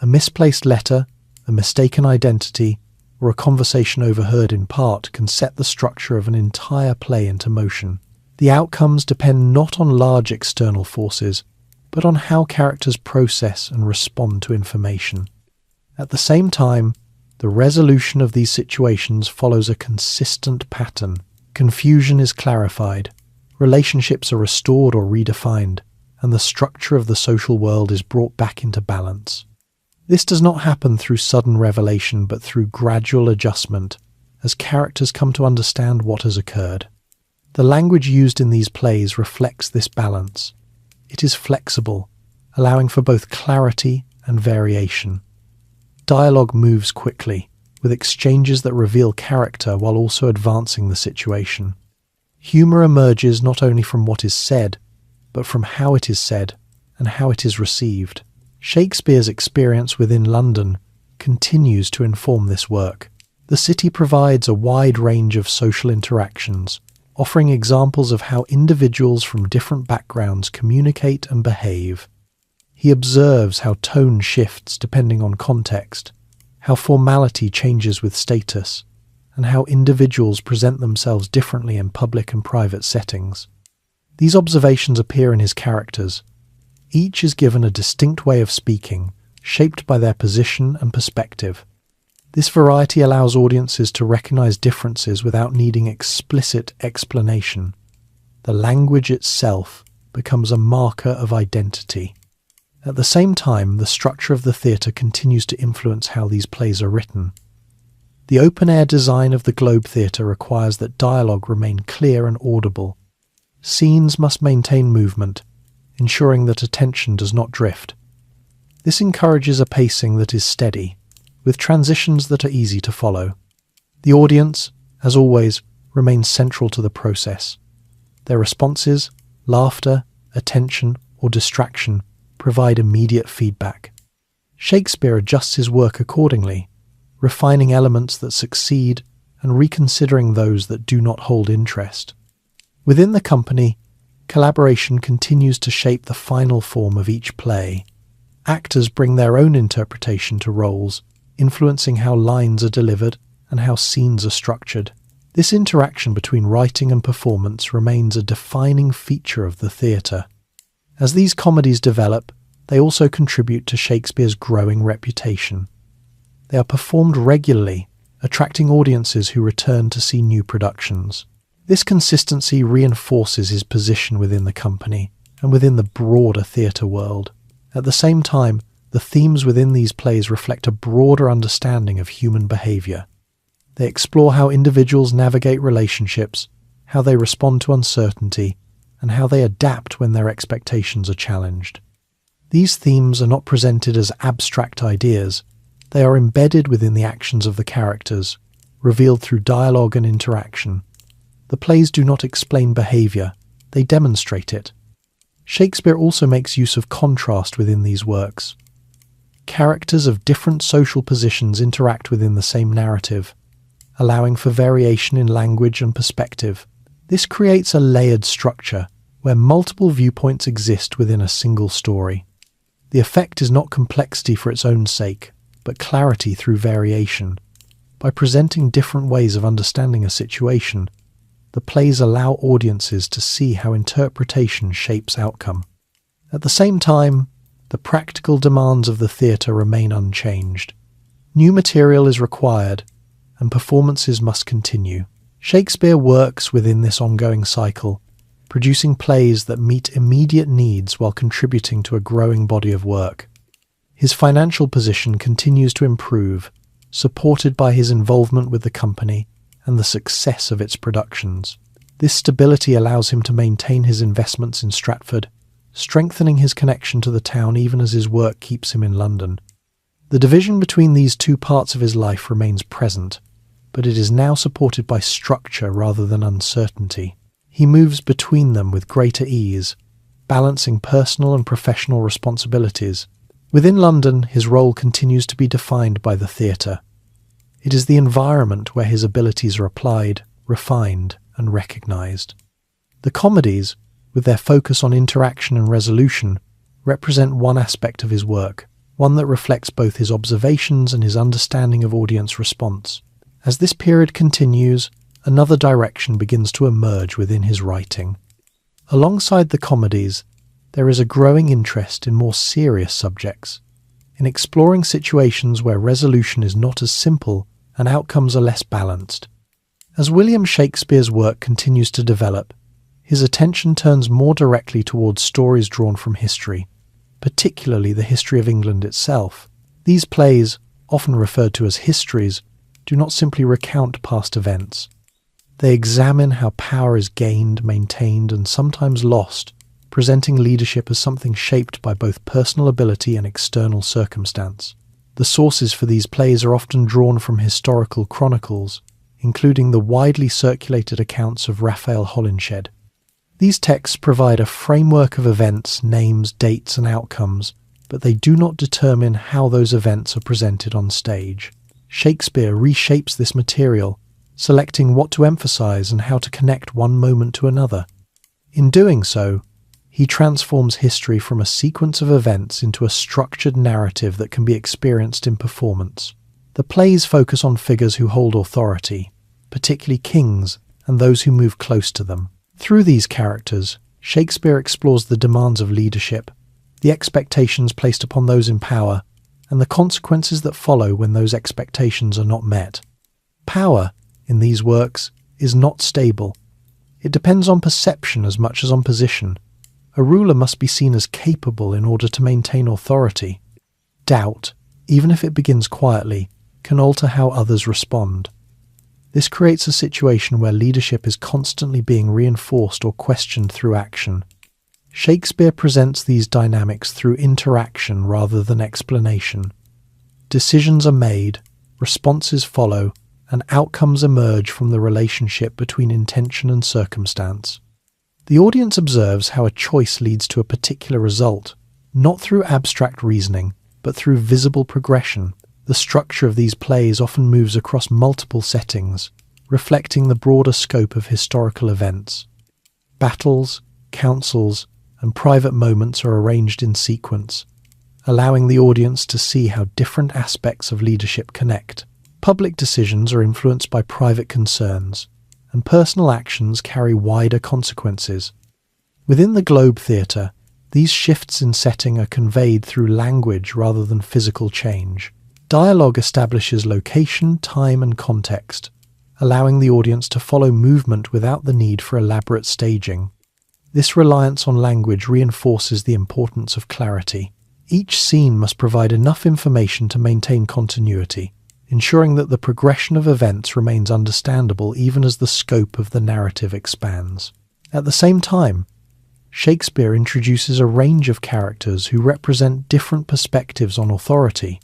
A misplaced letter, a mistaken identity, or a conversation overheard in part can set the structure of an entire play into motion. The outcomes depend not on large external forces, but on how characters process and respond to information. At the same time, the resolution of these situations follows a consistent pattern. Confusion is clarified, relationships are restored or redefined, and the structure of the social world is brought back into balance. This does not happen through sudden revelation, but through gradual adjustment, as characters come to understand what has occurred. The language used in these plays reflects this balance. It is flexible, allowing for both clarity and variation. Dialogue moves quickly, with exchanges that reveal character while also advancing the situation. Humour emerges not only from what is said, but from how it is said and how it is received. Shakespeare's experience within London continues to inform this work. The city provides a wide range of social interactions, offering examples of how individuals from different backgrounds communicate and behave. He observes how tone shifts depending on context, how formality changes with status, and how individuals present themselves differently in public and private settings. These observations appear in his characters. Each is given a distinct way of speaking, shaped by their position and perspective. This variety allows audiences to recognize differences without needing explicit explanation. The language itself becomes a marker of identity. At the same time, the structure of the theatre continues to influence how these plays are written. The open-air design of the Globe Theatre requires that dialogue remain clear and audible. Scenes must maintain movement, ensuring that attention does not drift. This encourages a pacing that is steady, with transitions that are easy to follow. The audience, as always, remains central to the process. Their responses, laughter, attention, or distraction provide immediate feedback. Shakespeare adjusts his work accordingly, refining elements that succeed and reconsidering those that do not hold interest. Within the company, collaboration continues to shape the final form of each play. Actors bring their own interpretation to roles, influencing how lines are delivered and how scenes are structured. This interaction between writing and performance remains a defining feature of the theatre. As these comedies develop, they also contribute to Shakespeare's growing reputation. They are performed regularly, attracting audiences who return to see new productions. This consistency reinforces his position within the company and within the broader theatre world. At the same time, the themes within these plays reflect a broader understanding of human behaviour. They explore how individuals navigate relationships, how they respond to uncertainty, and how they adapt when their expectations are challenged. These themes are not presented as abstract ideas. They are embedded within the actions of the characters, revealed through dialogue and interaction. The plays do not explain behaviour, they demonstrate it. Shakespeare also makes use of contrast within these works. Characters of different social positions interact within the same narrative, allowing for variation in language and perspective. This creates a layered structure where multiple viewpoints exist within a single story. The effect is not complexity for its own sake, but clarity through variation. By presenting different ways of understanding a situation, the plays allow audiences to see how interpretation shapes outcome. At the same time, the practical demands of the theatre remain unchanged. New material is required, and performances must continue. Shakespeare works within this ongoing cycle, producing plays that meet immediate needs while contributing to a growing body of work. His financial position continues to improve, supported by his involvement with the company and the success of its productions. This stability allows him to maintain his investments in Stratford, strengthening his connection to the town even as his work keeps him in London. The division between these two parts of his life remains present, but it is now supported by structure rather than uncertainty. He moves between them with greater ease, balancing personal and professional responsibilities. Within London, his role continues to be defined by the theatre. It is the environment where his abilities are applied, refined, and recognised. The comedies, with their focus on interaction and resolution, represent one aspect of his work, one that reflects both his observations and his understanding of audience response. As this period continues, another direction begins to emerge within his writing. Alongside the comedies, there is a growing interest in more serious subjects, in exploring situations where resolution is not as simple and outcomes are less balanced. As William Shakespeare's work continues to develop, his attention turns more directly towards stories drawn from history, particularly the history of England itself. These plays, often referred to as histories, do not simply recount past events. They examine how power is gained, maintained, and sometimes lost, presenting leadership as something shaped by both personal ability and external circumstance. The sources for these plays are often drawn from historical chronicles, including the widely circulated accounts of Raphael Holinshed. These texts provide a framework of events, names, dates, and outcomes, but they do not determine how those events are presented on stage. Shakespeare reshapes this material, selecting what to emphasize and how to connect one moment to another. In doing so, he transforms history from a sequence of events into a structured narrative that can be experienced in performance. The plays focus on figures who hold authority, particularly kings and those who move close to them. Through these characters, Shakespeare explores the demands of leadership, the expectations placed upon those in power, and the consequences that follow when those expectations are not met. Power, in these works, is not stable. It depends on perception as much as on position. A ruler must be seen as capable in order to maintain authority. Doubt, even if it begins quietly, can alter how others respond. This creates a situation where leadership is constantly being reinforced or questioned through action. Shakespeare presents these dynamics through interaction rather than explanation. Decisions are made, responses follow, and outcomes emerge from the relationship between intention and circumstance. The audience observes how a choice leads to a particular result, not through abstract reasoning, but through visible progression. The structure of these plays often moves across multiple settings, reflecting the broader scope of historical events. Battles, councils, and private moments are arranged in sequence, allowing the audience to see how different aspects of leadership connect. Public decisions are influenced by private concerns, and personal actions carry wider consequences. Within the Globe Theatre, these shifts in setting are conveyed through language rather than physical change. Dialogue establishes location, time, and context, allowing the audience to follow movement without the need for elaborate staging. This reliance on language reinforces the importance of clarity. Each scene must provide enough information to maintain continuity, ensuring that the progression of events remains understandable even as the scope of the narrative expands. At the same time, Shakespeare introduces a range of characters who represent different perspectives on authority.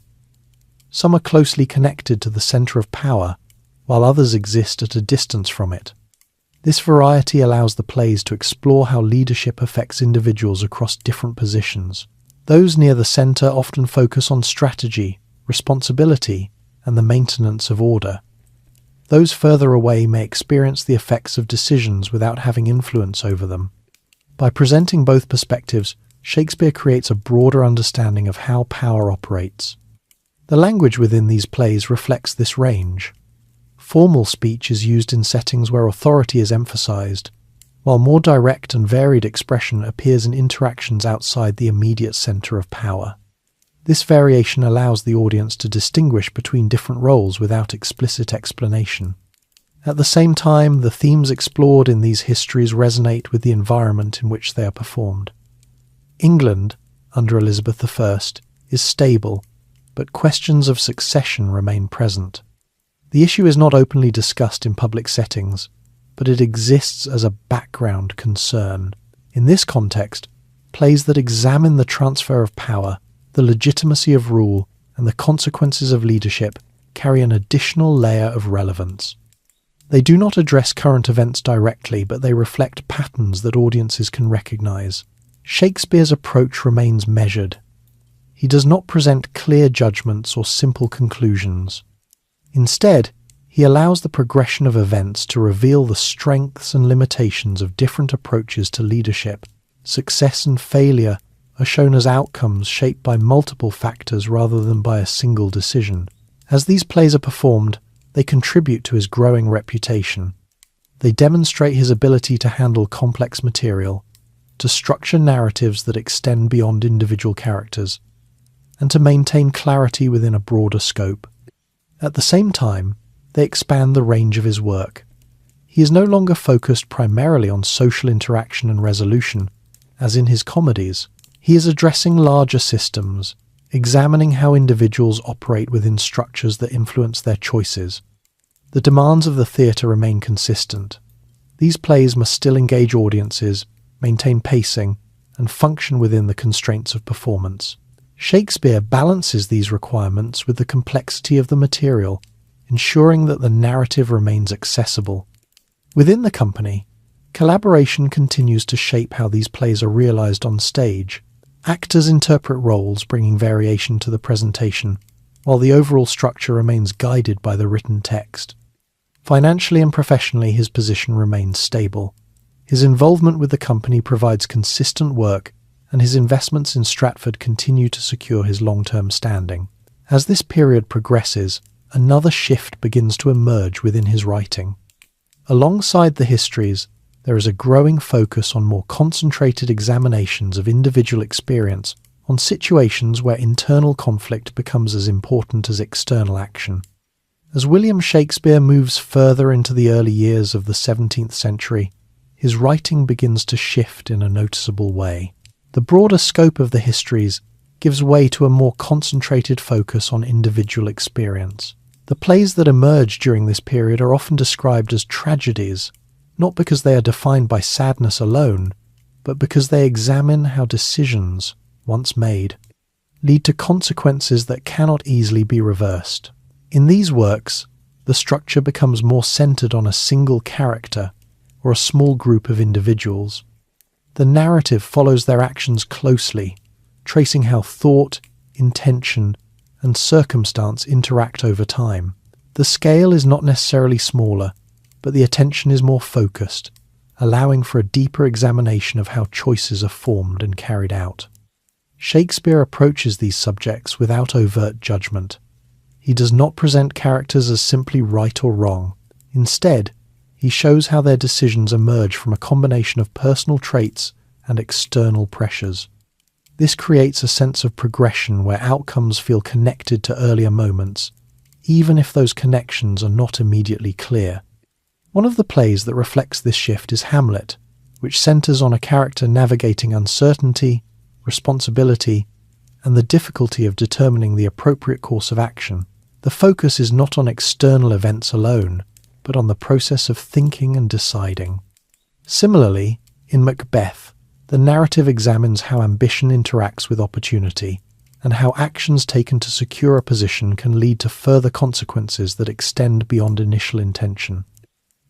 Some are closely connected to the centre of power, while others exist at a distance from it. This variety allows the plays to explore how leadership affects individuals across different positions. Those near the centre often focus on strategy, responsibility, and the maintenance of order. Those further away may experience the effects of decisions without having influence over them. By presenting both perspectives, Shakespeare creates a broader understanding of how power operates. The language within these plays reflects this range. Formal speech is used in settings where authority is emphasized, while more direct and varied expression appears in interactions outside the immediate center of power. This variation allows the audience to distinguish between different roles without explicit explanation. At the same time, the themes explored in these histories resonate with the environment in which they are performed. England, under Elizabeth I, is stable, but questions of succession remain present. The issue is not openly discussed in public settings, but it exists as a background concern. In this context, plays that examine the transfer of power, the legitimacy of rule, and the consequences of leadership carry an additional layer of relevance. They do not address current events directly, but they reflect patterns that audiences can recognize. Shakespeare's approach remains measured. He does not present clear judgments or simple conclusions. Instead, he allows the progression of events to reveal the strengths and limitations of different approaches to leadership. Success and failure are shown as outcomes shaped by multiple factors rather than by a single decision. As these plays are performed, they contribute to his growing reputation. They demonstrate his ability to handle complex material, to structure narratives that extend beyond individual characters, and to maintain clarity within a broader scope. At the same time, they expand the range of his work. He is no longer focused primarily on social interaction and resolution, as in his comedies. He is addressing larger systems, examining how individuals operate within structures that influence their choices. The demands of the theatre remain consistent. These plays must still engage audiences, maintain pacing, and function within the constraints of performance. Shakespeare balances these requirements with the complexity of the material, ensuring that the narrative remains accessible. Within the company, collaboration continues to shape how these plays are realized on stage. Actors interpret roles, bringing variation to the presentation, while the overall structure remains guided by the written text. Financially and professionally, his position remains stable. His involvement with the company provides consistent work, and his investments in Stratford continue to secure his long-term standing. As this period progresses, another shift begins to emerge within his writing. Alongside the histories, there is a growing focus on more concentrated examinations of individual experience, on situations where internal conflict becomes as important as external action. As William Shakespeare moves further into the early years of the 17th century, his writing begins to shift in a noticeable way. The broader scope of the histories gives way to a more concentrated focus on individual experience. The plays that emerge during this period are often described as tragedies, not because they are defined by sadness alone, but because they examine how decisions, once made, lead to consequences that cannot easily be reversed. In these works, the structure becomes more centered on a single character or a small group of individuals. The narrative follows their actions closely, tracing how thought, intention, and circumstance interact over time. The scale is not necessarily smaller, but the attention is more focused, allowing for a deeper examination of how choices are formed and carried out. Shakespeare approaches these subjects without overt judgment. He does not present characters as simply right or wrong. Instead, he shows how their decisions emerge from a combination of personal traits and external pressures. This creates a sense of progression where outcomes feel connected to earlier moments, even if those connections are not immediately clear. One of the plays that reflects this shift is Hamlet, which centers on a character navigating uncertainty, responsibility, and the difficulty of determining the appropriate course of action. The focus is not on external events alone, but on the process of thinking and deciding. Similarly, in Macbeth, the narrative examines how ambition interacts with opportunity, and how actions taken to secure a position can lead to further consequences that extend beyond initial intention.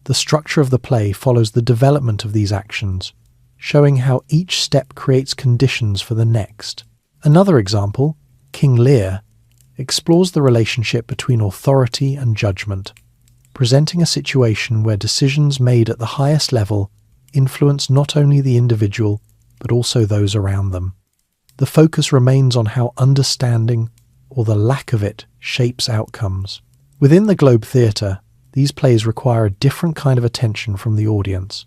The structure of the play follows the development of these actions, showing how each step creates conditions for the next. Another example, King Lear, explores the relationship between authority and judgment. presenting a situation where decisions made at the highest level influence not only the individual, but also those around them. The focus remains on how understanding, or the lack of it, shapes outcomes. Within the Globe Theatre, these plays require a different kind of attention from the audience.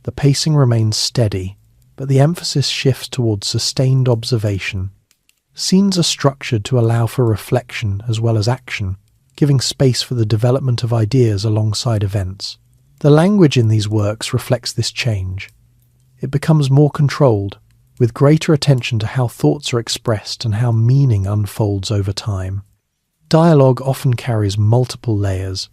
The pacing remains steady, but the emphasis shifts towards sustained observation. Scenes are structured to allow for reflection as well as action, giving space for the development of ideas alongside events. The language in these works reflects this change. It becomes more controlled, with greater attention to how thoughts are expressed and how meaning unfolds over time. Dialogue often carries multiple layers,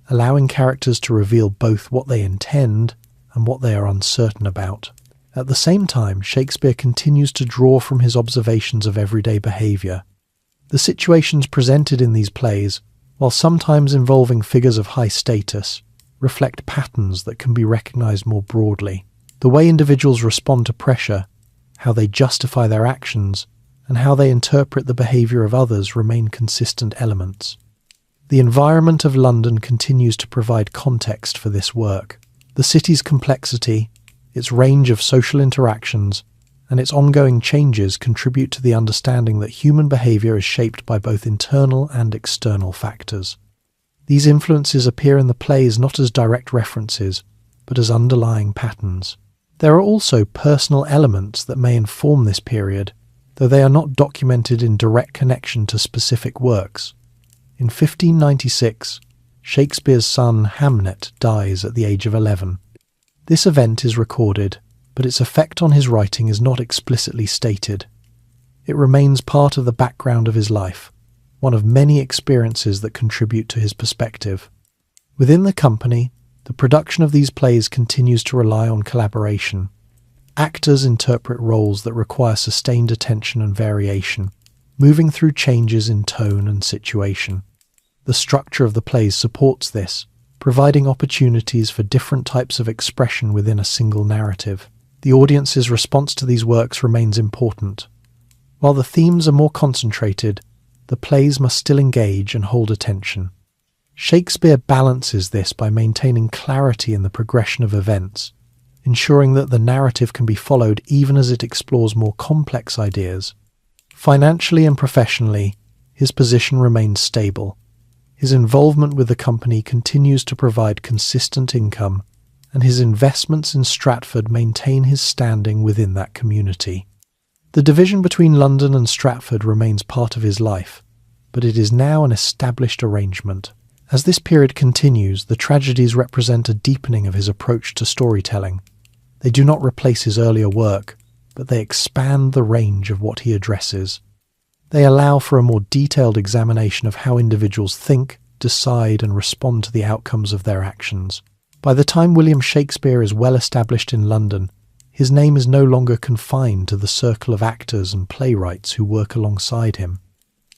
allowing characters to reveal both what they intend and what they are uncertain about. At the same time, Shakespeare continues to draw from his observations of everyday behaviour. The situations presented in these plays, while sometimes involving figures of high status, reflect patterns that can be recognised more broadly. The way individuals respond to pressure, how they justify their actions, and how they interpret the behaviour of others remain consistent elements. The environment of London continues to provide context for this work. The city's complexity, its range of social interactions, and its ongoing changes contribute to the understanding that human behaviour is shaped by both internal and external factors. These influences appear in the plays not as direct references, but as underlying patterns. There are also personal elements that may inform this period, though they are not documented in direct connection to specific works. In 1596, Shakespeare's son Hamnet dies at the age of 11. This event is recorded, but its effect on his writing is not explicitly stated. It remains part of the background of his life, one of many experiences that contribute to his perspective. Within the company, the production of these plays continues to rely on collaboration. Actors interpret roles that require sustained attention and variation, moving through changes in tone and situation. The structure of the plays supports this, providing opportunities for different types of expression within a single narrative. The audience's response to these works remains important. While the themes are more concentrated, the plays must still engage and hold attention. Shakespeare balances this by maintaining clarity in the progression of events, ensuring that the narrative can be followed even as it explores more complex ideas. Financially and professionally, his position remains stable. His involvement with the company continues to provide consistent income, and his investments in Stratford maintain his standing within that community. The division between London and Stratford remains part of his life, but it is now an established arrangement. As this period continues, the tragedies represent a deepening of his approach to storytelling. They do not replace his earlier work, but they expand the range of what he addresses. They allow for a more detailed examination of how individuals think, decide, and respond to the outcomes of their actions. By the time William Shakespeare is well established in London, his name is no longer confined to the circle of actors and playwrights who work alongside him.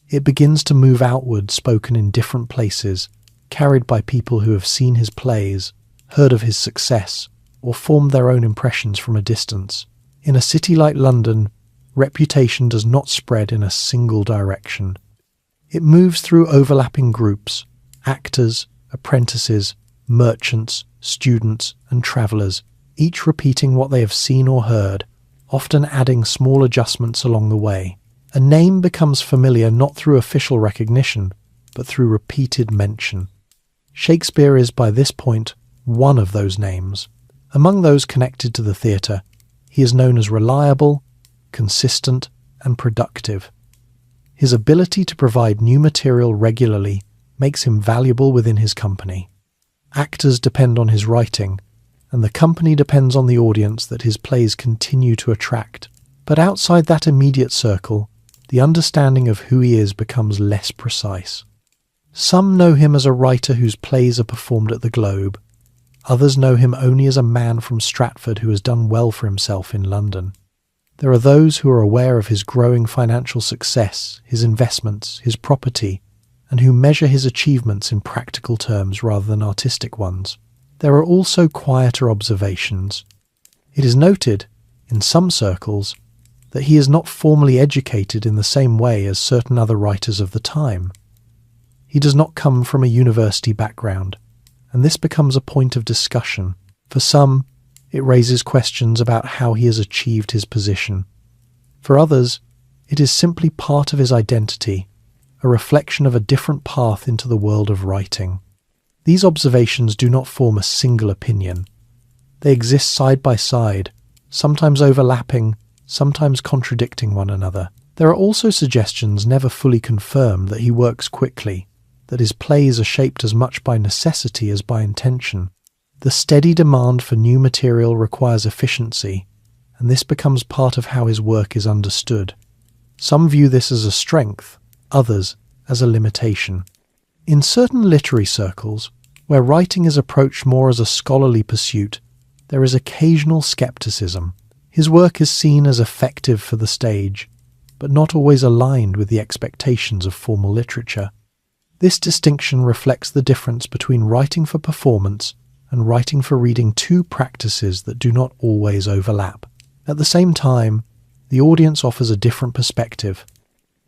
It begins to move outward, spoken in different places, carried by people who have seen his plays, heard of his success, or formed their own impressions from a distance. In a city like London, reputation does not spread in a single direction. It moves through overlapping groups: actors, apprentices, merchants, students, and travellers, each repeating what they have seen or heard, often adding small adjustments along the way. A name becomes familiar not through official recognition, but through repeated mention. Shakespeare is by this point one of those names. Among those connected to the theatre, he is known as reliable, consistent, and productive. His ability to provide new material regularly makes him valuable within his company. Actors depend on his writing, and the company depends on the audience that his plays continue to attract. But outside that immediate circle, the understanding of who he is becomes less precise. Some know him as a writer whose plays are performed at the Globe. Others know him only as a man from Stratford who has done well for himself in London. There are those who are aware of his growing financial success, his investments, his property, and who measure his achievements in practical terms rather than artistic ones. There are also quieter observations. It is noted, in some circles, that he is not formally educated in the same way as certain other writers of the time. He does not come from a university background, and this becomes a point of discussion. For some, it raises questions about how he has achieved his position. For others, it is simply part of his identity, a reflection of a different path into the world of writing. These observations do not form a single opinion. They exist side by side, sometimes overlapping, sometimes contradicting one another. There are also suggestions, never fully confirmed, that he works quickly, that his plays are shaped as much by necessity as by intention. The steady demand for new material requires efficiency, and this becomes part of how his work is understood. Some view this as a strength, others as a limitation. In certain literary circles, where writing is approached more as a scholarly pursuit, there is occasional skepticism. His work is seen as effective for the stage, but not always aligned with the expectations of formal literature. This distinction reflects the difference between writing for performance and writing for reading, two practices that do not always overlap. At the same time, the audience offers a different perspective.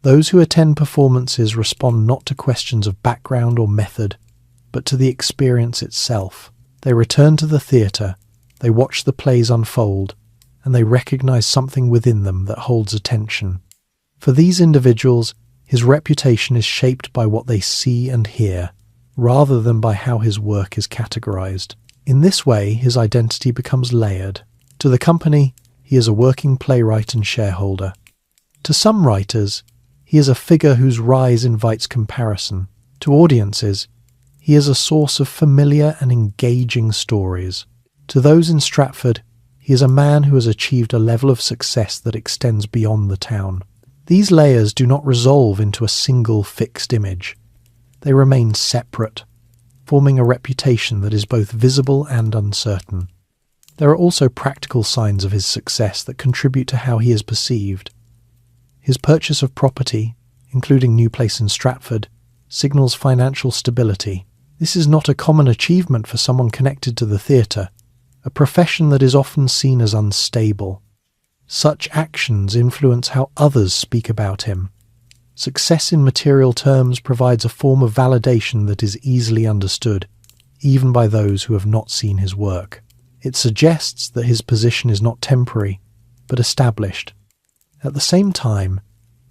Those who attend performances respond not to questions of background or method, but to the experience itself. They return to the theatre, they watch the plays unfold, and they recognize something within them that holds attention. For these individuals, his reputation is shaped by what they see and hear, rather than by how his work is categorized. In this way, his identity becomes layered. To the company, he is a working playwright and shareholder. To some writers, he is a figure whose rise invites comparison. To audiences, he is a source of familiar and engaging stories. To those in Stratford, he is a man who has achieved a level of success that extends beyond the town. These layers do not resolve into a single fixed image. They remain separate, forming a reputation that is both visible and uncertain. There are also practical signs of his success that contribute to how he is perceived. His purchase of property, including new place in Stratford, signals financial stability. This is not a common achievement for someone connected to the theatre, a profession that is often seen as unstable. Such actions influence how others speak about him. Success in material terms provides a form of validation that is easily understood, even by those who have not seen his work. It suggests that his position is not temporary, but established. At the same time,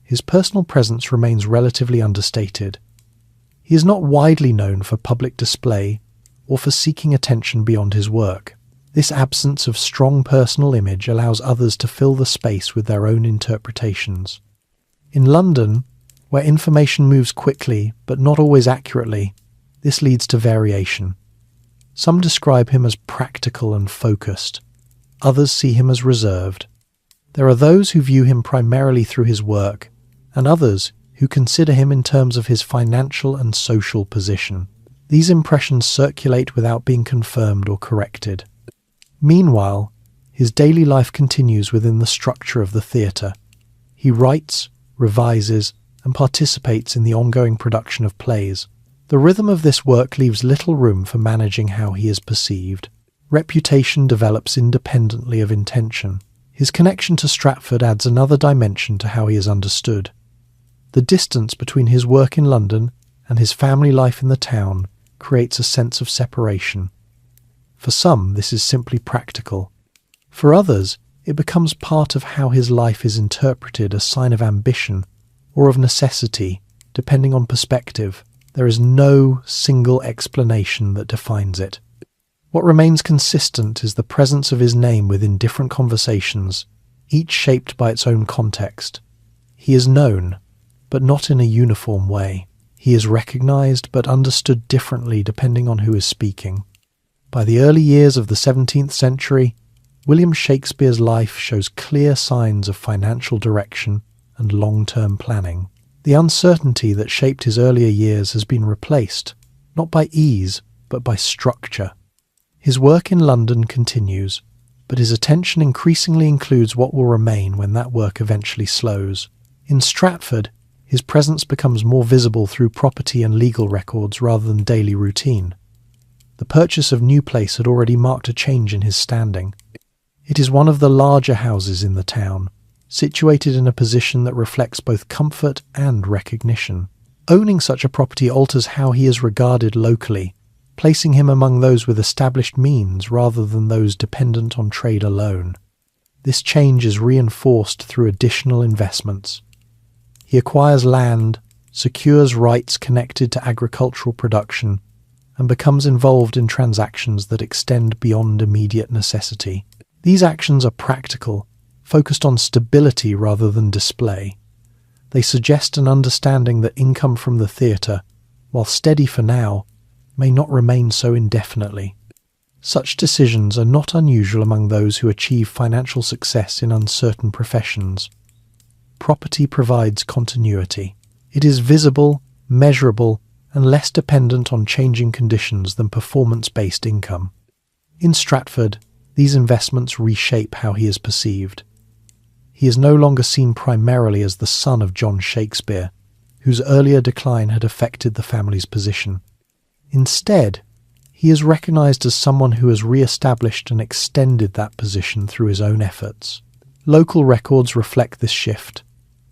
his personal presence remains relatively understated. He is not widely known for public display or for seeking attention beyond his work. This absence of strong personal image allows others to fill the space with their own interpretations. In London, where information moves quickly but not always accurately, this leads to variation. Some describe him as practical and focused. Others see him as reserved. There are those who view him primarily through his work, and others who consider him in terms of his financial and social position. These impressions circulate without being confirmed or corrected. Meanwhile, his daily life continues within the structure of the theatre. He writes, revises, and participates in the ongoing production of plays. The rhythm of this work leaves little room for managing how he is perceived. Reputation develops independently of intention. His connection to Stratford adds another dimension to how he is understood. The distance between his work in London and his family life in the town creates a sense of separation. For some, this is simply practical. For others, it becomes part of how his life is interpreted, a sign of ambition or of necessity, depending on perspective. There is no single explanation that defines it. What remains consistent is the presence of his name within different conversations, each shaped by its own context. He is known, but not in a uniform way. He is recognized but understood differently depending on who is speaking. By the early years of the 17th century, William Shakespeare's life shows clear signs of financial direction and long-term planning. The uncertainty that shaped his earlier years has been replaced, not by ease, but by structure. His work in London continues, but his attention increasingly includes what will remain when that work eventually slows. In Stratford, his presence becomes more visible through property and legal records rather than daily routine. The purchase of New Place had already marked a change in his standing. It is one of the larger houses in the town, situated in a position that reflects both comfort and recognition. Owning such a property alters how he is regarded locally, placing him among those with established means rather than those dependent on trade alone. This change is reinforced through additional investments. He acquires land, secures rights connected to agricultural production, and becomes involved in transactions that extend beyond immediate necessity. These actions are practical, focused on stability rather than display. They suggest an understanding that income from the theatre, while steady for now, may not remain so indefinitely. Such decisions are not unusual among those who achieve financial success in uncertain professions. Property provides continuity. It is visible, measurable, and less dependent on changing conditions than performance-based income. In Stratford, these investments reshape how he is perceived. He is no longer seen primarily as the son of John Shakespeare, whose earlier decline had affected the family's position. Instead, he is recognized as someone who has re-established and extended that position through his own efforts. Local records reflect this shift.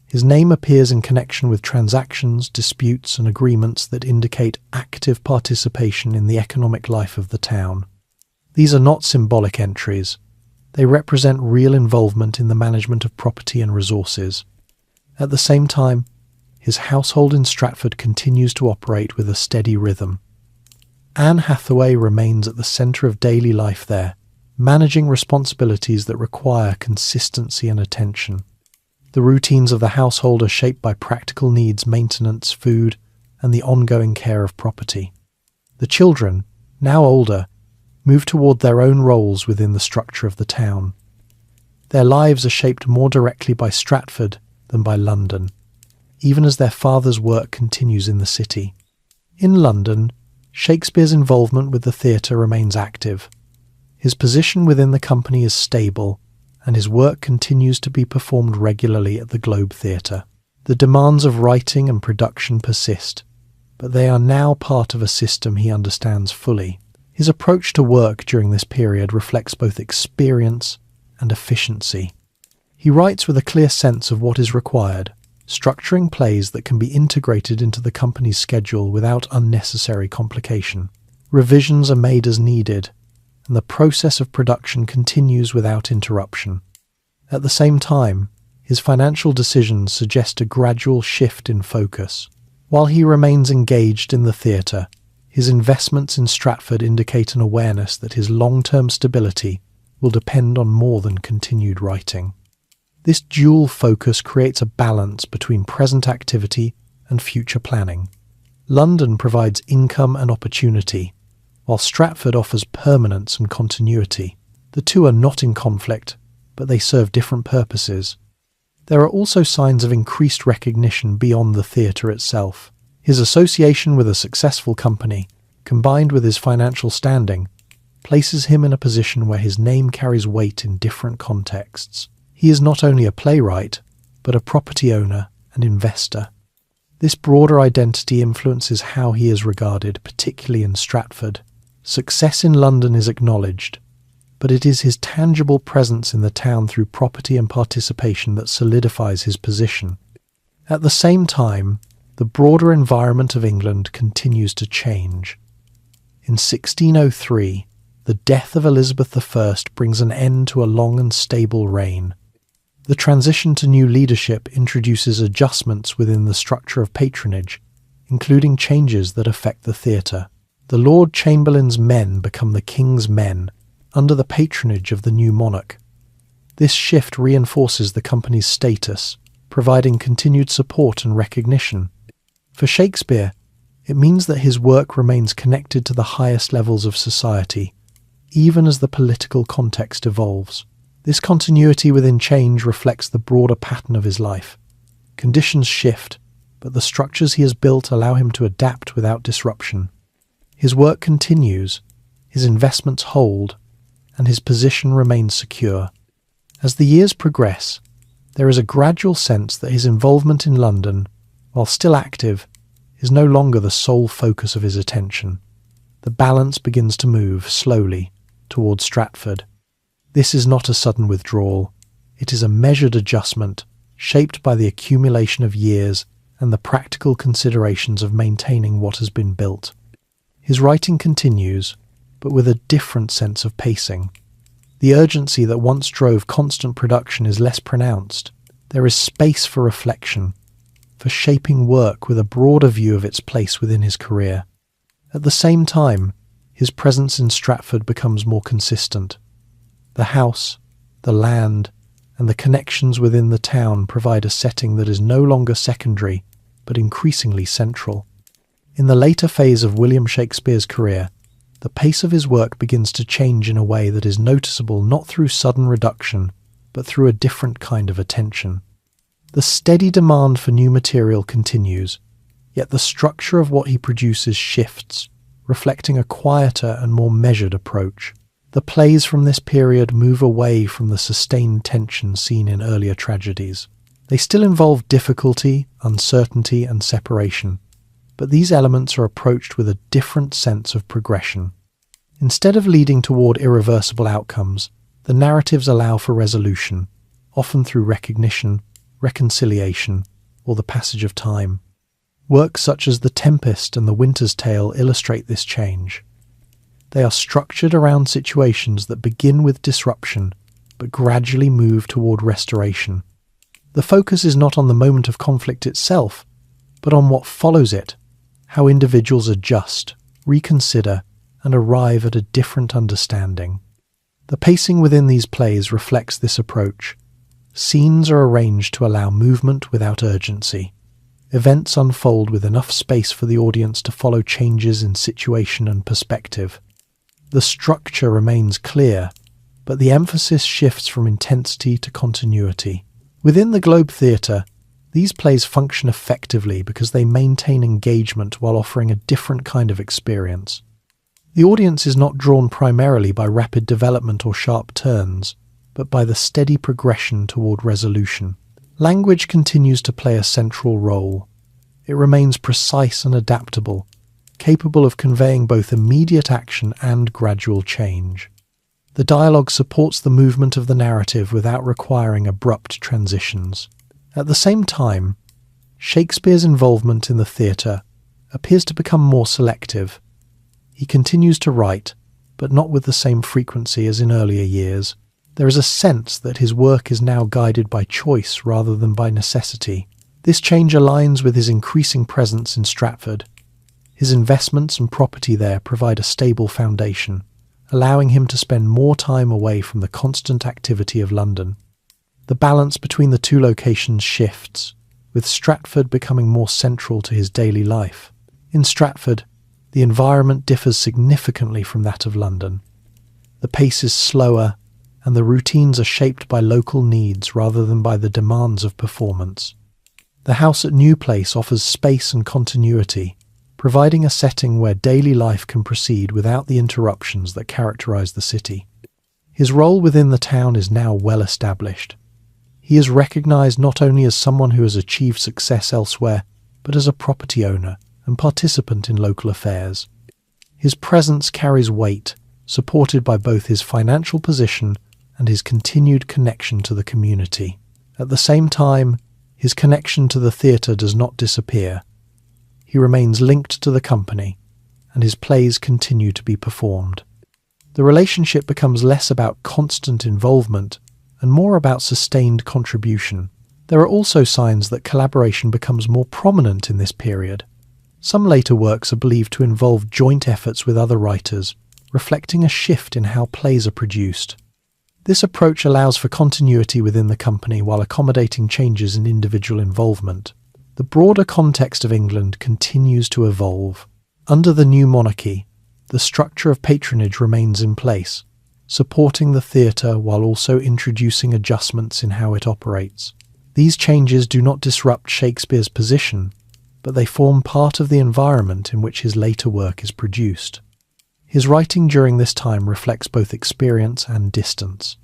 His name appears in connection with transactions, disputes, and agreements that indicate active participation in the economic life of the town. These are not symbolic entries. They represent real involvement in the management of property and resources. At the same time, his household in Stratford continues to operate with a steady rhythm. Anne Hathaway remains at the centre of daily life there, managing responsibilities that require consistency and attention. The routines of the household are shaped by practical needs, maintenance, food, and the ongoing care of property. The children, now older, move toward their own roles within the structure of the town. Their lives are shaped more directly by Stratford than by London, even as their father's work continues in the city. In London, Shakespeare's involvement with the theatre remains active. His position within the company is stable, and his work continues to be performed regularly at the Globe Theatre. The demands of writing and production persist, but they are now part of a system he understands fully. His approach to work during this period reflects both experience and efficiency. He writes with a clear sense of what is required, structuring plays that can be integrated into the company's schedule without unnecessary complication. Revisions are made as needed, and the process of production continues without interruption. At the same time, his financial decisions suggest a gradual shift in focus. While he remains engaged in the theatre, his investments in Stratford indicate an awareness that his long-term stability will depend on more than continued writing. This dual focus creates a balance between present activity and future planning. London provides income and opportunity, while Stratford offers permanence and continuity. The two are not in conflict, but they serve different purposes. There are also signs of increased recognition beyond the theatre itself. His association with a successful company, combined with his financial standing, places him in a position where his name carries weight in different contexts. He is not only a playwright, but a property owner and investor. This broader identity influences how he is regarded, particularly in Stratford. Success in London is acknowledged, but it is his tangible presence in the town through property and participation that solidifies his position. At the same time, the broader environment of England continues to change. In 1603, the death of Elizabeth I brings an end to a long and stable reign. The transition to new leadership introduces adjustments within the structure of patronage, including changes that affect the theatre. The Lord Chamberlain's men become the King's men, under the patronage of the new monarch. This shift reinforces the company's status, providing continued support and recognition. For Shakespeare, it means that his work remains connected to the highest levels of society, even as the political context evolves. This continuity within change reflects the broader pattern of his life. Conditions shift, but the structures he has built allow him to adapt without disruption. His work continues, his investments hold, and his position remains secure. As the years progress, there is a gradual sense that his involvement in London, while still active, is no longer the sole focus of his attention. The balance begins to move, slowly, towards Stratford. This is not a sudden withdrawal. It is a measured adjustment, shaped by the accumulation of years and the practical considerations of maintaining what has been built. His writing continues, but with a different sense of pacing. The urgency that once drove constant production is less pronounced. There is space for reflection, for shaping work with a broader view of its place within his career. At the same time, his presence in Stratford becomes more consistent. The house, the land, and the connections within the town provide a setting that is no longer secondary, but increasingly central. In the later phase of William Shakespeare's career, the pace of his work begins to change in a way that is noticeable not through sudden reduction, but through a different kind of attention. The steady demand for new material continues, yet the structure of what he produces shifts, reflecting a quieter and more measured approach. The plays from this period move away from the sustained tension seen in earlier tragedies. They still involve difficulty, uncertainty, and separation, but these elements are approached with a different sense of progression. Instead of leading toward irreversible outcomes, the narratives allow for resolution, often through recognition, reconciliation, or the passage of time. Works such as The Tempest and The Winter's Tale illustrate this change. They are structured around situations that begin with disruption, but gradually move toward restoration. The focus is not on the moment of conflict itself, but on what follows it, how individuals adjust, reconsider, and arrive at a different understanding. The pacing within these plays reflects this approach. Scenes are arranged to allow movement without urgency. Events unfold with enough space for the audience to follow changes in situation and perspective. The structure remains clear, but the emphasis shifts from intensity to continuity. Within the Globe Theatre, these plays function effectively because they maintain engagement while offering a different kind of experience. The audience is not drawn primarily by rapid development or sharp turns, but by the steady progression toward resolution. Language continues to play a central role. It remains precise and adaptable, capable of conveying both immediate action and gradual change. The dialogue supports the movement of the narrative without requiring abrupt transitions. At the same time, Shakespeare's involvement in the theatre appears to become more selective. He continues to write, but not with the same frequency as in earlier years. There is a sense that his work is now guided by choice rather than by necessity. This change aligns with his increasing presence in Stratford. His investments and property there provide a stable foundation, allowing him to spend more time away from the constant activity of London. The balance between the two locations shifts, with Stratford becoming more central to his daily life. In Stratford, the environment differs significantly from that of London. The pace is slower, and the routines are shaped by local needs rather than by the demands of performance. The house at New Place offers space and continuity, providing a setting where daily life can proceed without the interruptions that characterize the city. His role within the town is now well established. He is recognized not only as someone who has achieved success elsewhere, but as a property owner and participant in local affairs. His presence carries weight, supported by both his financial position and his continued connection to the community. At the same time, his connection to the theatre does not disappear. He remains linked to the company, and his plays continue to be performed. The relationship becomes less about constant involvement and more about sustained contribution. There are also signs that collaboration becomes more prominent in this period. Some later works are believed to involve joint efforts with other writers, reflecting a shift in how plays are produced. This approach allows for continuity within the company while accommodating changes in individual involvement. The broader context of England continues to evolve. Under the new monarchy, the structure of patronage remains in place, supporting the theatre while also introducing adjustments in how it operates. These changes do not disrupt Shakespeare's position, but they form part of the environment in which his later work is produced. His writing during this time reflects both experience and distance.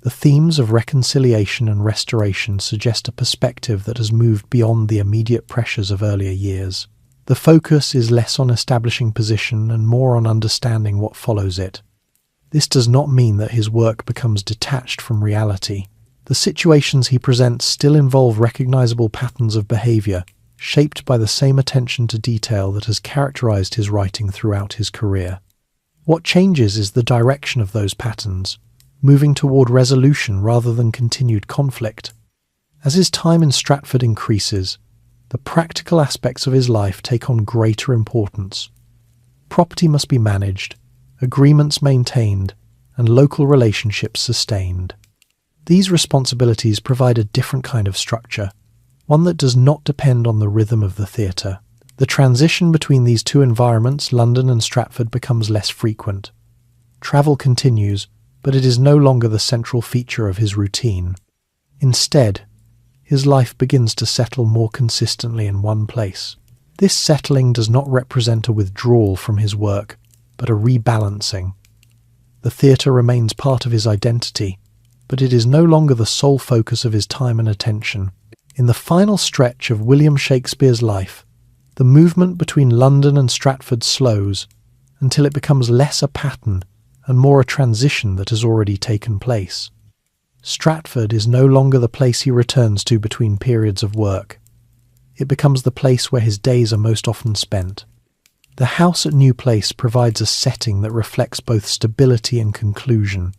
The themes of reconciliation and restoration suggest a perspective that has moved beyond the immediate pressures of earlier years. The focus is less on establishing position and more on understanding what follows it. This does not mean that his work becomes detached from reality. The situations he presents still involve recognizable patterns of behavior, shaped by the same attention to detail that has characterized his writing throughout his career. What changes is the direction of those patterns, moving toward resolution rather than continued conflict. As his time in Stratford increases, the practical aspects of his life take on greater importance. Property must be managed, agreements maintained, and local relationships sustained. These responsibilities provide a different kind of structure, one that does not depend on the rhythm of the theatre. The transition between these two environments, London and Stratford, becomes less frequent. Travel continues, but it is no longer the central feature of his routine. Instead, his life begins to settle more consistently in one place. This settling does not represent a withdrawal from his work, but a rebalancing. The theatre remains part of his identity, but it is no longer the sole focus of his time and attention. In the final stretch of William Shakespeare's life, the movement between London and Stratford slows until it becomes less a pattern and more a transition that has already taken place. Stratford is no longer the place he returns to between periods of work. It becomes the place where his days are most often spent. The house at New Place provides a setting that reflects both stability and conclusion.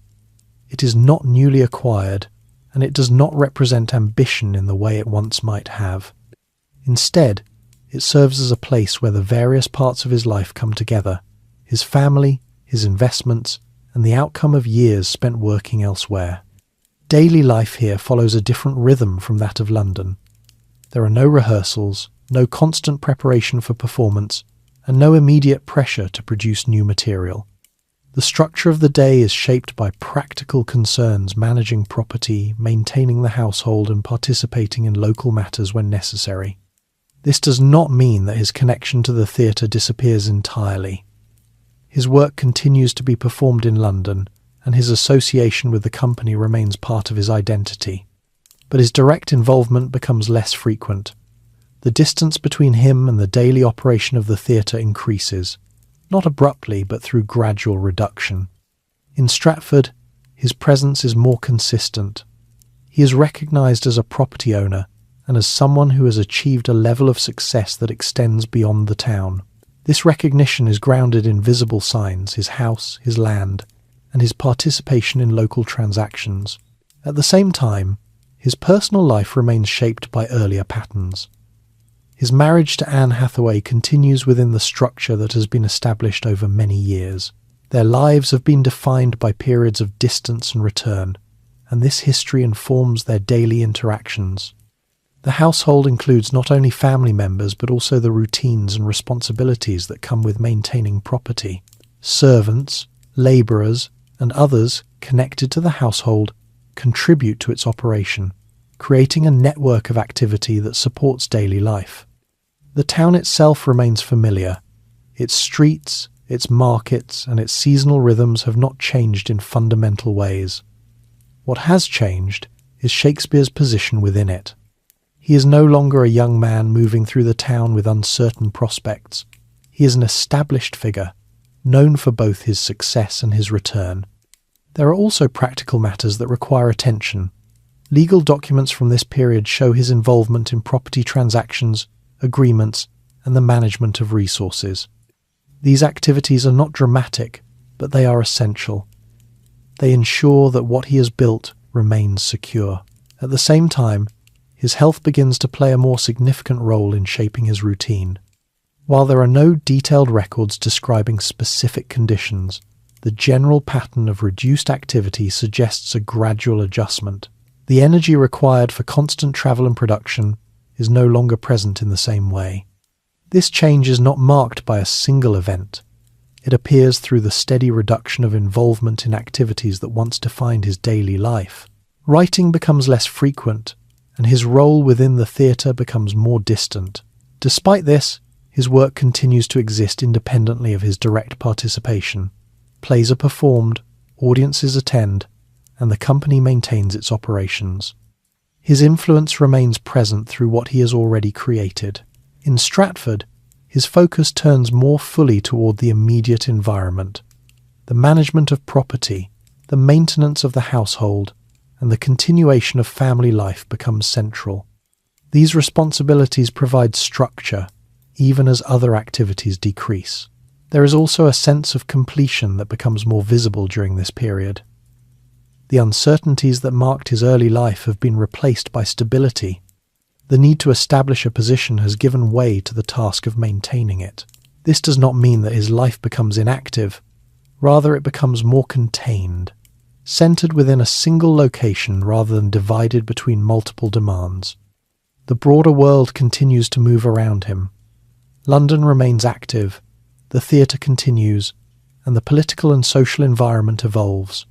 It is not newly acquired, and it does not represent ambition in the way it once might have. Instead, it serves as a place where the various parts of his life come together: his family, his investments, and the outcome of years spent working elsewhere. Daily life here follows a different rhythm from that of London. There are no rehearsals, no constant preparation for performance, and no immediate pressure to produce new material. The structure of the day is shaped by practical concerns: managing property, maintaining the household, and participating in local matters when necessary. This does not mean that his connection to the theatre disappears entirely. His work continues to be performed in London, and his association with the company remains part of his identity. But his direct involvement becomes less frequent. The distance between him and the daily operation of the theatre increases, not abruptly but through gradual reduction. In Stratford, his presence is more consistent. He is recognised as a property owner and as someone who has achieved a level of success that extends beyond the town. This recognition is grounded in visible signs: his house, his land, and his participation in local transactions. At the same time, his personal life remains shaped by earlier patterns. His marriage to Anne Hathaway continues within the structure that has been established over many years. Their lives have been defined by periods of distance and return, and this history informs their daily interactions. The household includes not only family members but also the routines and responsibilities that come with maintaining property. Servants, labourers, and others connected to the household contribute to its operation, creating a network of activity that supports daily life. The town itself remains familiar. Its streets, its markets, and its seasonal rhythms have not changed in fundamental ways. What has changed is Shakespeare's position within it. He is no longer a young man moving through the town with uncertain prospects. He is an established figure, known for both his success and his return. There are also practical matters that require attention. Legal documents from this period show his involvement in property transactions, agreements, and the management of resources. These activities are not dramatic, but they are essential. They ensure that what he has built remains secure. At the same time, his health begins to play a more significant role in shaping his routine. While there are no detailed records describing specific conditions, the general pattern of reduced activity suggests a gradual adjustment. The energy required for constant travel and production is no longer present in the same way. This change is not marked by a single event. It appears through the steady reduction of involvement in activities that once defined his daily life. Writing becomes less frequent, and his role within the theatre becomes more distant. Despite this, his work continues to exist independently of his direct participation. Plays are performed, audiences attend, and the company maintains its operations. His influence remains present through what he has already created. In Stratford, his focus turns more fully toward the immediate environment. The management of property, the maintenance of the household, and the continuation of family life becomes central. These responsibilities provide structure, even as other activities decrease. There is also a sense of completion that becomes more visible during this period. The uncertainties that marked his early life have been replaced by stability. The need to establish a position has given way to the task of maintaining it. This does not mean that his life becomes inactive, rather it becomes more contained, centered within a single location rather than divided between multiple demands. The broader world continues to move around him. London remains active, the theatre continues, and the political and social environment evolves,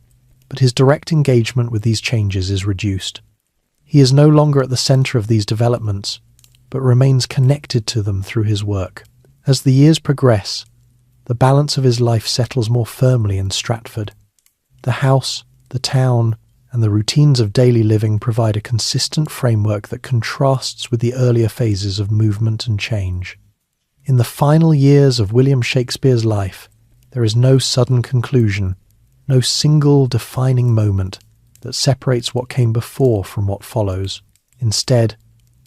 but his direct engagement with these changes is reduced. He is no longer at the centre of these developments, but remains connected to them through his work. As the years progress, the balance of his life settles more firmly in Stratford. The house, the town, and the routines of daily living provide a consistent framework that contrasts with the earlier phases of movement and change. In the final years of William Shakespeare's life, there is no sudden conclusion, no single defining moment that separates what came before from what follows. Instead,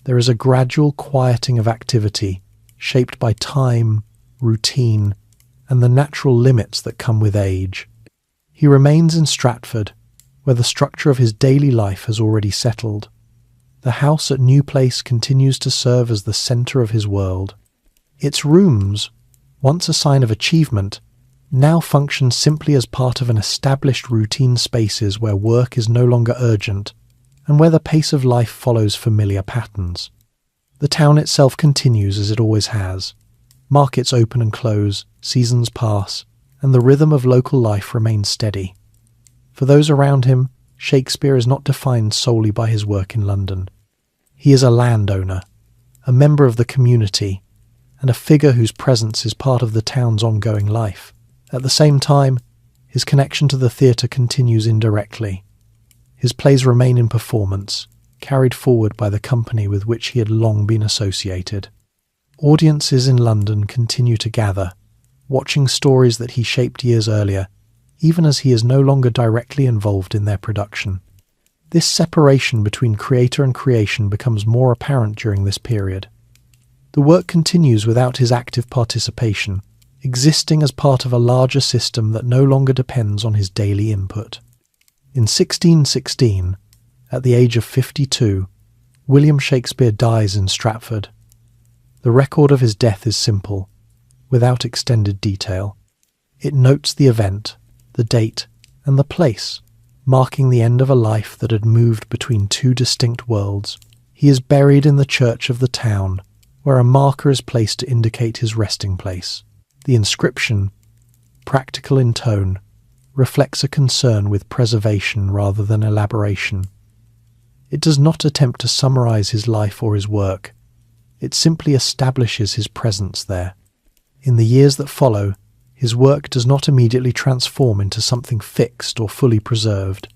there is a gradual quieting of activity, shaped by time, routine, and the natural limits that come with age. He remains in Stratford, where the structure of his daily life has already settled. The house at New Place continues to serve as the centre of his world. Its rooms, once a sign of achievement, now function simply as part of an established routine spaces where work is no longer urgent and where the pace of life follows familiar patterns. The town itself continues as it always has. Markets open and close, seasons pass, and the rhythm of local life remains steady. For those around him, Shakespeare is not defined solely by his work in London. He is a landowner, a member of the community, and a figure whose presence is part of the town's ongoing life. At the same time, his connection to the theatre continues indirectly. His plays remain in performance, carried forward by the company with which he had long been associated. Audiences in London continue to gather, watching stories that he shaped years earlier, even as he is no longer directly involved in their production. This separation between creator and creation becomes more apparent during this period. The work continues without his active participation, existing as part of a larger system that no longer depends on his daily input. In 1616, at the age of 52, William Shakespeare dies in Stratford. The record of his death is simple, without extended detail. It notes the event, the date, and the place, marking the end of a life that had moved between two distinct worlds. He is buried in the church of the town, where a marker is placed to indicate his resting place. The inscription, practical in tone, reflects a concern with preservation rather than elaboration. It does not attempt to summarize his life or his work. It simply establishes his presence there. In the years that follow, his work does not immediately transform into something fixed or fully preserved.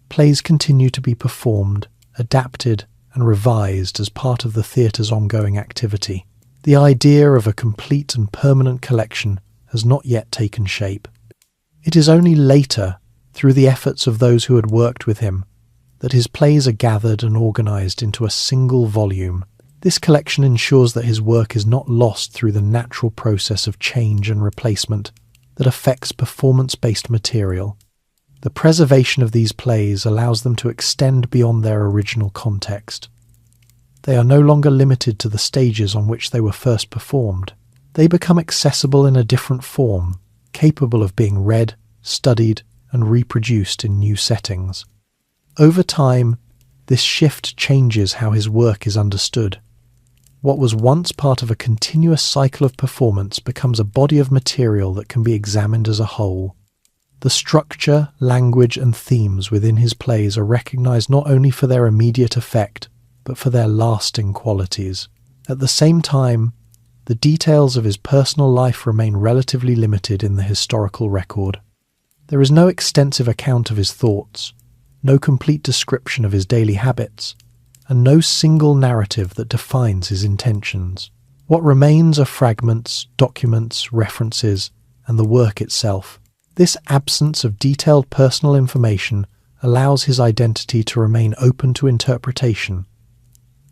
Plays continue to be performed, adapted, and revised as part of the theatre's ongoing activity. The idea of a complete and permanent collection has not yet taken shape. It is only later, through the efforts of those who had worked with him, that his plays are gathered and organised into a single volume. This collection ensures that his work is not lost through the natural process of change and replacement that affects performance-based material. The preservation of these plays allows them to extend beyond their original context. They are no longer limited to the stages on which they were first performed. They become accessible in a different form, capable of being read, studied, and reproduced in new settings. Over time, this shift changes how his work is understood. What was once part of a continuous cycle of performance becomes a body of material that can be examined as a whole. The structure, language, and themes within his plays are recognized not only for their immediate effect, but for their lasting qualities. At the same time, the details of his personal life remain relatively limited in the historical record. There is no extensive account of his thoughts, no complete description of his daily habits, and no single narrative that defines his intentions. What remains are fragments, documents, references, and the work itself. This absence of detailed personal information allows his identity to remain open to interpretation.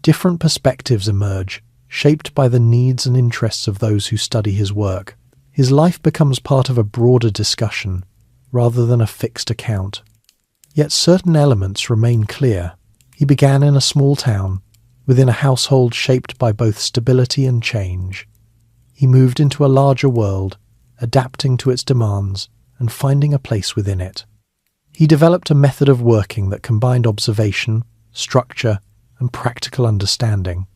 Different perspectives emerge, shaped by the needs and interests of those who study his work. His life becomes part of a broader discussion, rather than a fixed account. Yet certain elements remain clear. He began in a small town, within a household shaped by both stability and change. He moved into a larger world, adapting to its demands and finding a place within it. He developed a method of working that combined observation, structure, and practical understanding.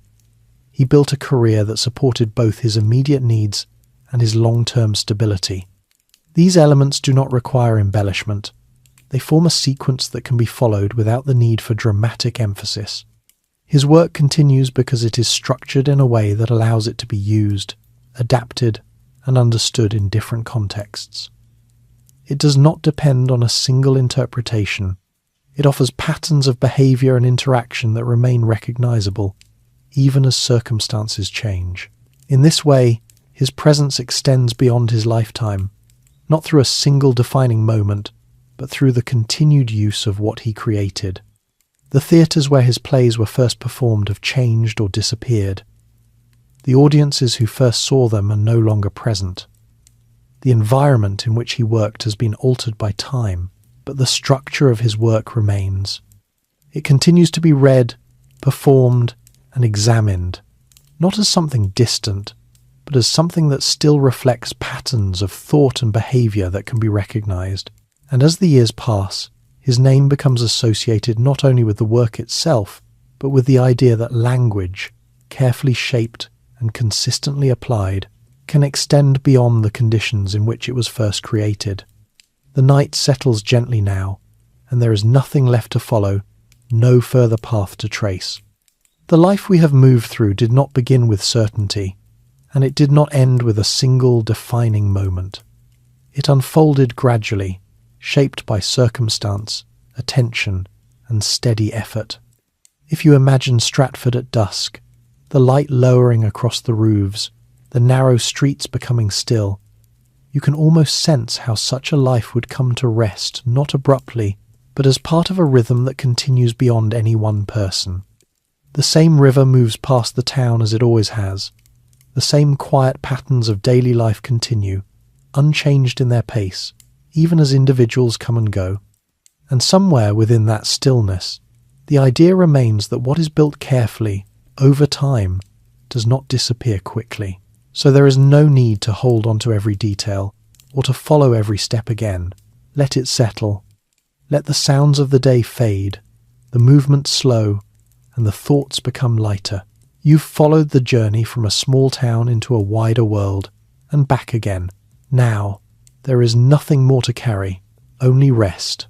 He built a career that supported both his immediate needs and his long-term stability. These elements do not require embellishment. They form a sequence that can be followed without the need for dramatic emphasis. His work continues because it is structured in a way that allows it to be used, adapted, and understood in different contexts. It does not depend on a single interpretation. It offers patterns of behavior and interaction that remain recognizable, even as circumstances change. In this way, his presence extends beyond his lifetime, not through a single defining moment, but through the continued use of what he created. The theatres where his plays were first performed have changed or disappeared. The audiences who first saw them are no longer present. The environment in which he worked has been altered by time, but the structure of his work remains. It continues to be read, performed, and examined, not as something distant, but as something that still reflects patterns of thought and behaviour that can be recognised. And as the years pass, his name becomes associated not only with the work itself, but with the idea that language, carefully shaped and consistently applied, can extend beyond the conditions in which it was first created. The night settles gently now, and there is nothing left to follow, no further path to trace. The life we have moved through did not begin with certainty, and it did not end with a single defining moment. It unfolded gradually, shaped by circumstance, attention, and steady effort. If you imagine Stratford at dusk, the light lowering across the roofs, the narrow streets becoming still, you can almost sense how such a life would come to rest, not abruptly, but as part of a rhythm that continues beyond any one person. The same river moves past the town as it always has. The same quiet patterns of daily life continue, unchanged in their pace, even as individuals come and go. And somewhere within that stillness, the idea remains that what is built carefully, over time, does not disappear quickly. So there is no need to hold on to every detail, or to follow every step again. Let it settle. Let the sounds of the day fade, the movement slow, and the thoughts become lighter. You've followed the journey from a small town into a wider world, and back again. Now, there is nothing more to carry, only rest.